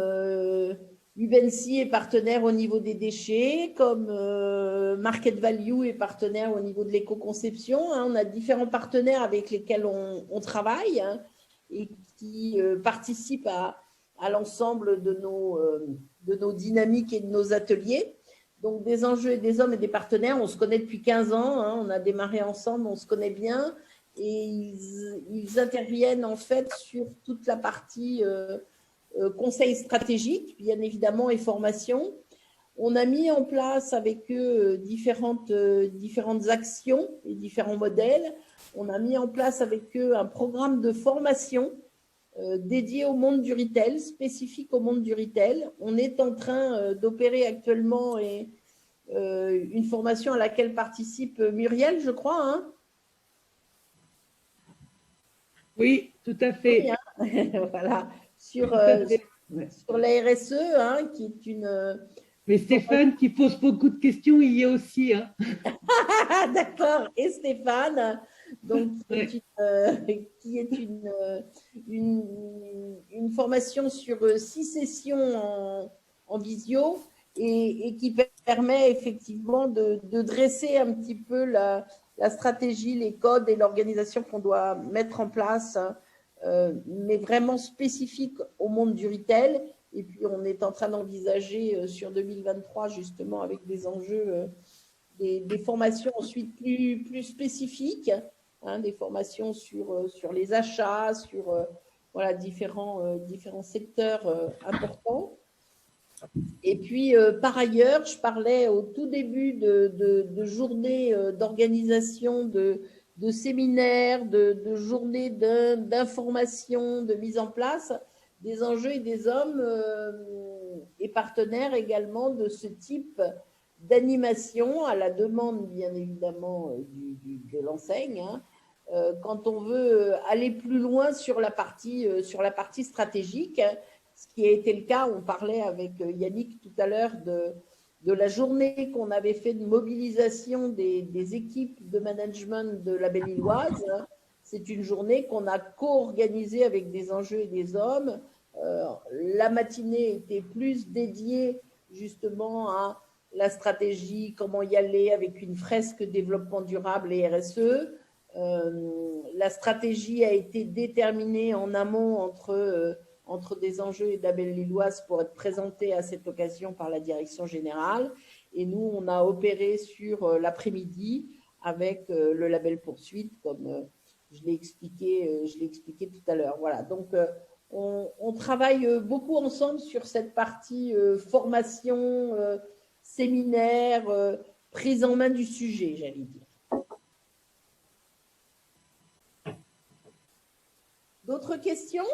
Ubensi est partenaire au niveau des déchets, comme Market Value est partenaire au niveau de l'éco-conception. On a différents partenaires avec lesquels on travaille et qui participent à l'ensemble de nos dynamiques et de nos ateliers. Donc, des enjeux et des hommes et des partenaires, on se connaît depuis 15 ans, on a démarré ensemble, on se connaît bien et ils interviennent en fait sur toute la partie conseil stratégique, bien évidemment, et formation. On a mis en place avec eux différentes actions et différents modèles. On a mis en place avec eux un programme de formation dédié au monde du retail, spécifique au monde du retail. On est en train d'opérer actuellement une formation à laquelle participe Muriel, je crois. Oui, tout à fait. Oui, voilà. Sur la RSE, qui est une... Mais Stéphane, qui pose beaucoup de questions, il y est aussi. D'accord. Et Stéphane, donc, qui est une formation sur 6 sessions en visio et qui permet effectivement de dresser un petit peu la stratégie, les codes et l'organisation qu'on doit mettre en place, mais vraiment spécifique au monde du retail. Et puis, on est en train d'envisager sur 2023, justement, avec des enjeux, des formations ensuite plus spécifiques, des formations sur les achats, sur voilà, différents secteurs importants. Et puis, par ailleurs, je parlais au tout début de journées d'organisation, de séminaires, de journées d'information, de mise en place des enjeux et des hommes et partenaires également de ce type d'animation à la demande, bien évidemment, de l'enseigne, quand on veut aller plus loin sur la partie ce qui a été le cas, on parlait avec Yannick tout à l'heure la journée qu'on avait fait de mobilisation des équipes de management de la Belle-Îloise. C'est une journée qu'on a co-organisée avec des enjeux et des hommes. La matinée était plus dédiée justement à la stratégie, comment y aller avec une fresque développement durable et RSE. La stratégie a été déterminée en amont entre des enjeux et de la Belle-Îloise pour être présentée à cette occasion par la direction générale. Et nous, on a opéré sur l'après-midi avec le label Poursuite, comme je l'ai expliqué tout à l'heure. Voilà, donc on travaille beaucoup ensemble sur cette partie formation, séminaire, prise en main du sujet, j'allais dire. D'autres questions ?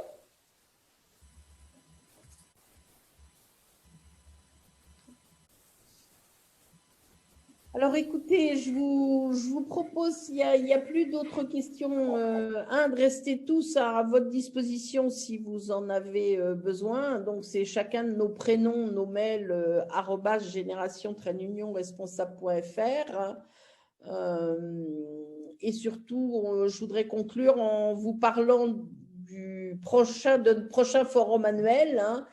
Alors, écoutez, je vous propose, s'il n'y a plus d'autres questions, de rester tous à votre disposition si vous en avez besoin. Donc, c'est chacun de nos prénoms, nos mails, @génération-union-responsable.fr. Et surtout, je voudrais conclure en vous parlant de notre prochain forum annuel, hein,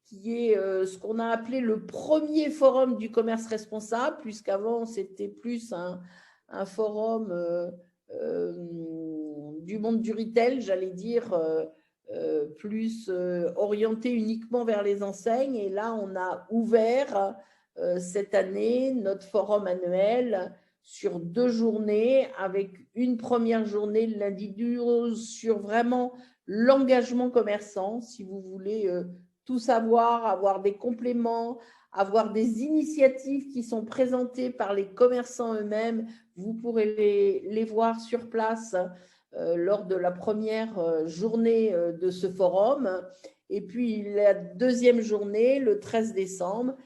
qui est ce qu'on a appelé le premier forum du commerce responsable, puisqu'avant, c'était plus un forum du monde du retail, j'allais dire, plus orienté uniquement vers les enseignes. Et là, on a ouvert cette année notre forum annuel sur 2 journées, avec une première journée le lundi 12 sur vraiment l'engagement commerçant, si vous voulez tout savoir, avoir des compléments, avoir des initiatives qui sont présentées par les commerçants eux-mêmes. Vous pourrez les voir sur place lors de la première journée de ce forum. Et puis la deuxième journée, le 13 décembre,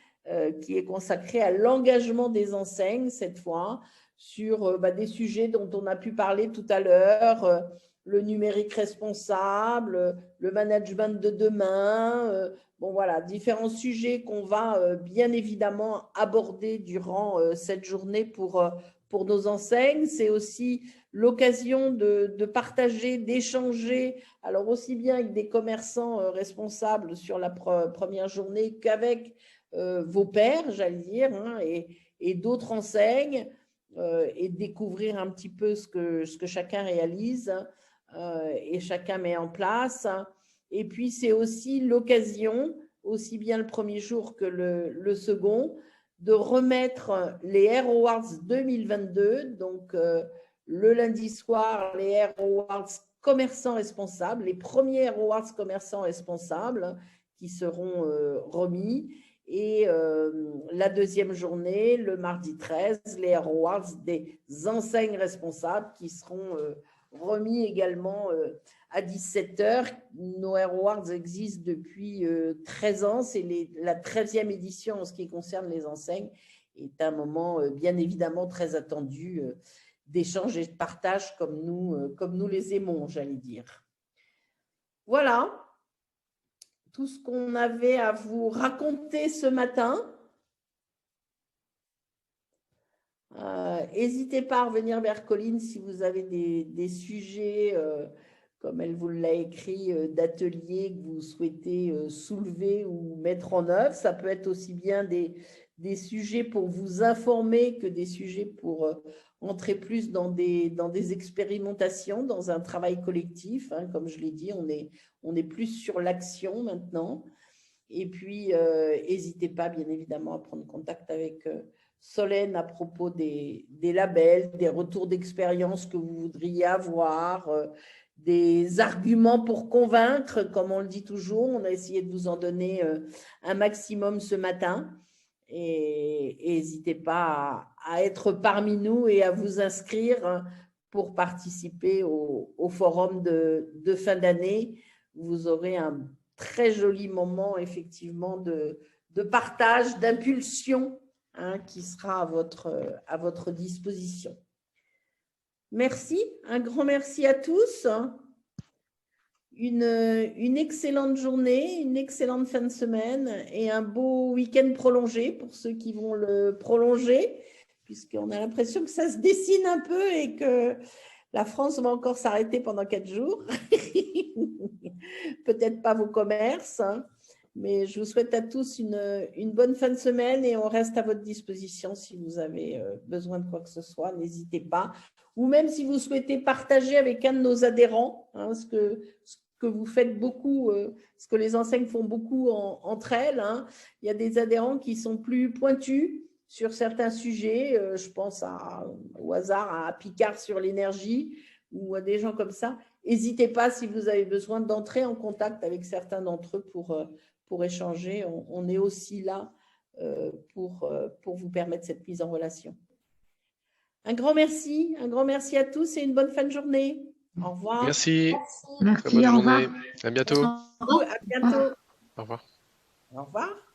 qui est consacrée à l'engagement des enseignes, cette fois, sur des sujets dont on a pu parler tout à l'heure, le numérique responsable, le management de demain, bon voilà, différents sujets qu'on va bien évidemment aborder durant cette journée pour nos enseignes. C'est aussi l'occasion de partager, d'échanger, alors aussi bien avec des commerçants responsables sur la première journée qu'avec vos pairs, j'allais dire, hein, et d'autres enseignes, et découvrir un petit peu ce que chacun réalise et chacun met en place. Et puis, c'est aussi l'occasion, aussi bien le premier jour que le second, de remettre les Air Awards 2022, donc le lundi soir, les Air Awards commerçants responsables, les premiers Air Awards commerçants responsables qui seront remis. Et la deuxième journée, le mardi 13, les Air Awards des enseignes responsables qui seront remis également à 17h. Nos Air Awards existent depuis 13 ans. C'est la 13e édition en ce qui concerne les enseignes. C'est un moment bien évidemment très attendu d'échange et de partage comme nous les aimons, j'allais dire. Voilà tout ce qu'on avait à vous raconter ce matin. N'hésitez pas à revenir vers Colline si vous avez des sujets, comme elle vous l'a écrit, d'ateliers que vous souhaitez soulever ou mettre en œuvre. Ça peut être aussi bien des sujets pour vous informer que des sujets pour entrer plus dans des expérimentations, dans un travail collectif. Hein, comme je l'ai dit, on est plus sur l'action maintenant. Et puis, n'hésitez pas, bien évidemment, à prendre contact avec Solène à propos des labels, des retours d'expérience que vous voudriez avoir, des arguments pour convaincre, comme on le dit toujours. On a essayé de vous en donner un maximum ce matin. Et n'hésitez pas à être parmi nous et à vous inscrire pour participer au forum de fin d'année. Vous aurez un très joli moment, effectivement, de partage, d'impulsion, hein, qui sera à votre disposition. Merci, un grand merci à tous. une excellente journée, une excellente fin de semaine et un beau week-end prolongé pour ceux qui vont le prolonger, puisqu'on a l'impression que ça se dessine un peu et que la France va encore s'arrêter pendant 4 jours. Peut-être pas vos commerces, hein, mais je vous souhaite à tous une bonne fin de semaine et on reste à votre disposition si vous avez besoin de quoi que ce soit, n'hésitez pas. Ou même si vous souhaitez partager avec un de nos adhérents, hein, ce que vous faites beaucoup, ce que les enseignes font beaucoup entre elles. Hein. Il y a des adhérents qui sont plus pointus sur certains sujets. Je pense au hasard à Picard sur l'énergie ou à des gens comme ça. N'hésitez pas si vous avez besoin d'entrer en contact avec certains d'entre eux pour échanger. On est aussi là pour vous permettre cette mise en relation. Un grand merci à tous et une bonne fin de journée. Au revoir. Merci. Merci, Très bonne au journée. revoir. À bientôt. À bientôt. Au revoir. Au revoir.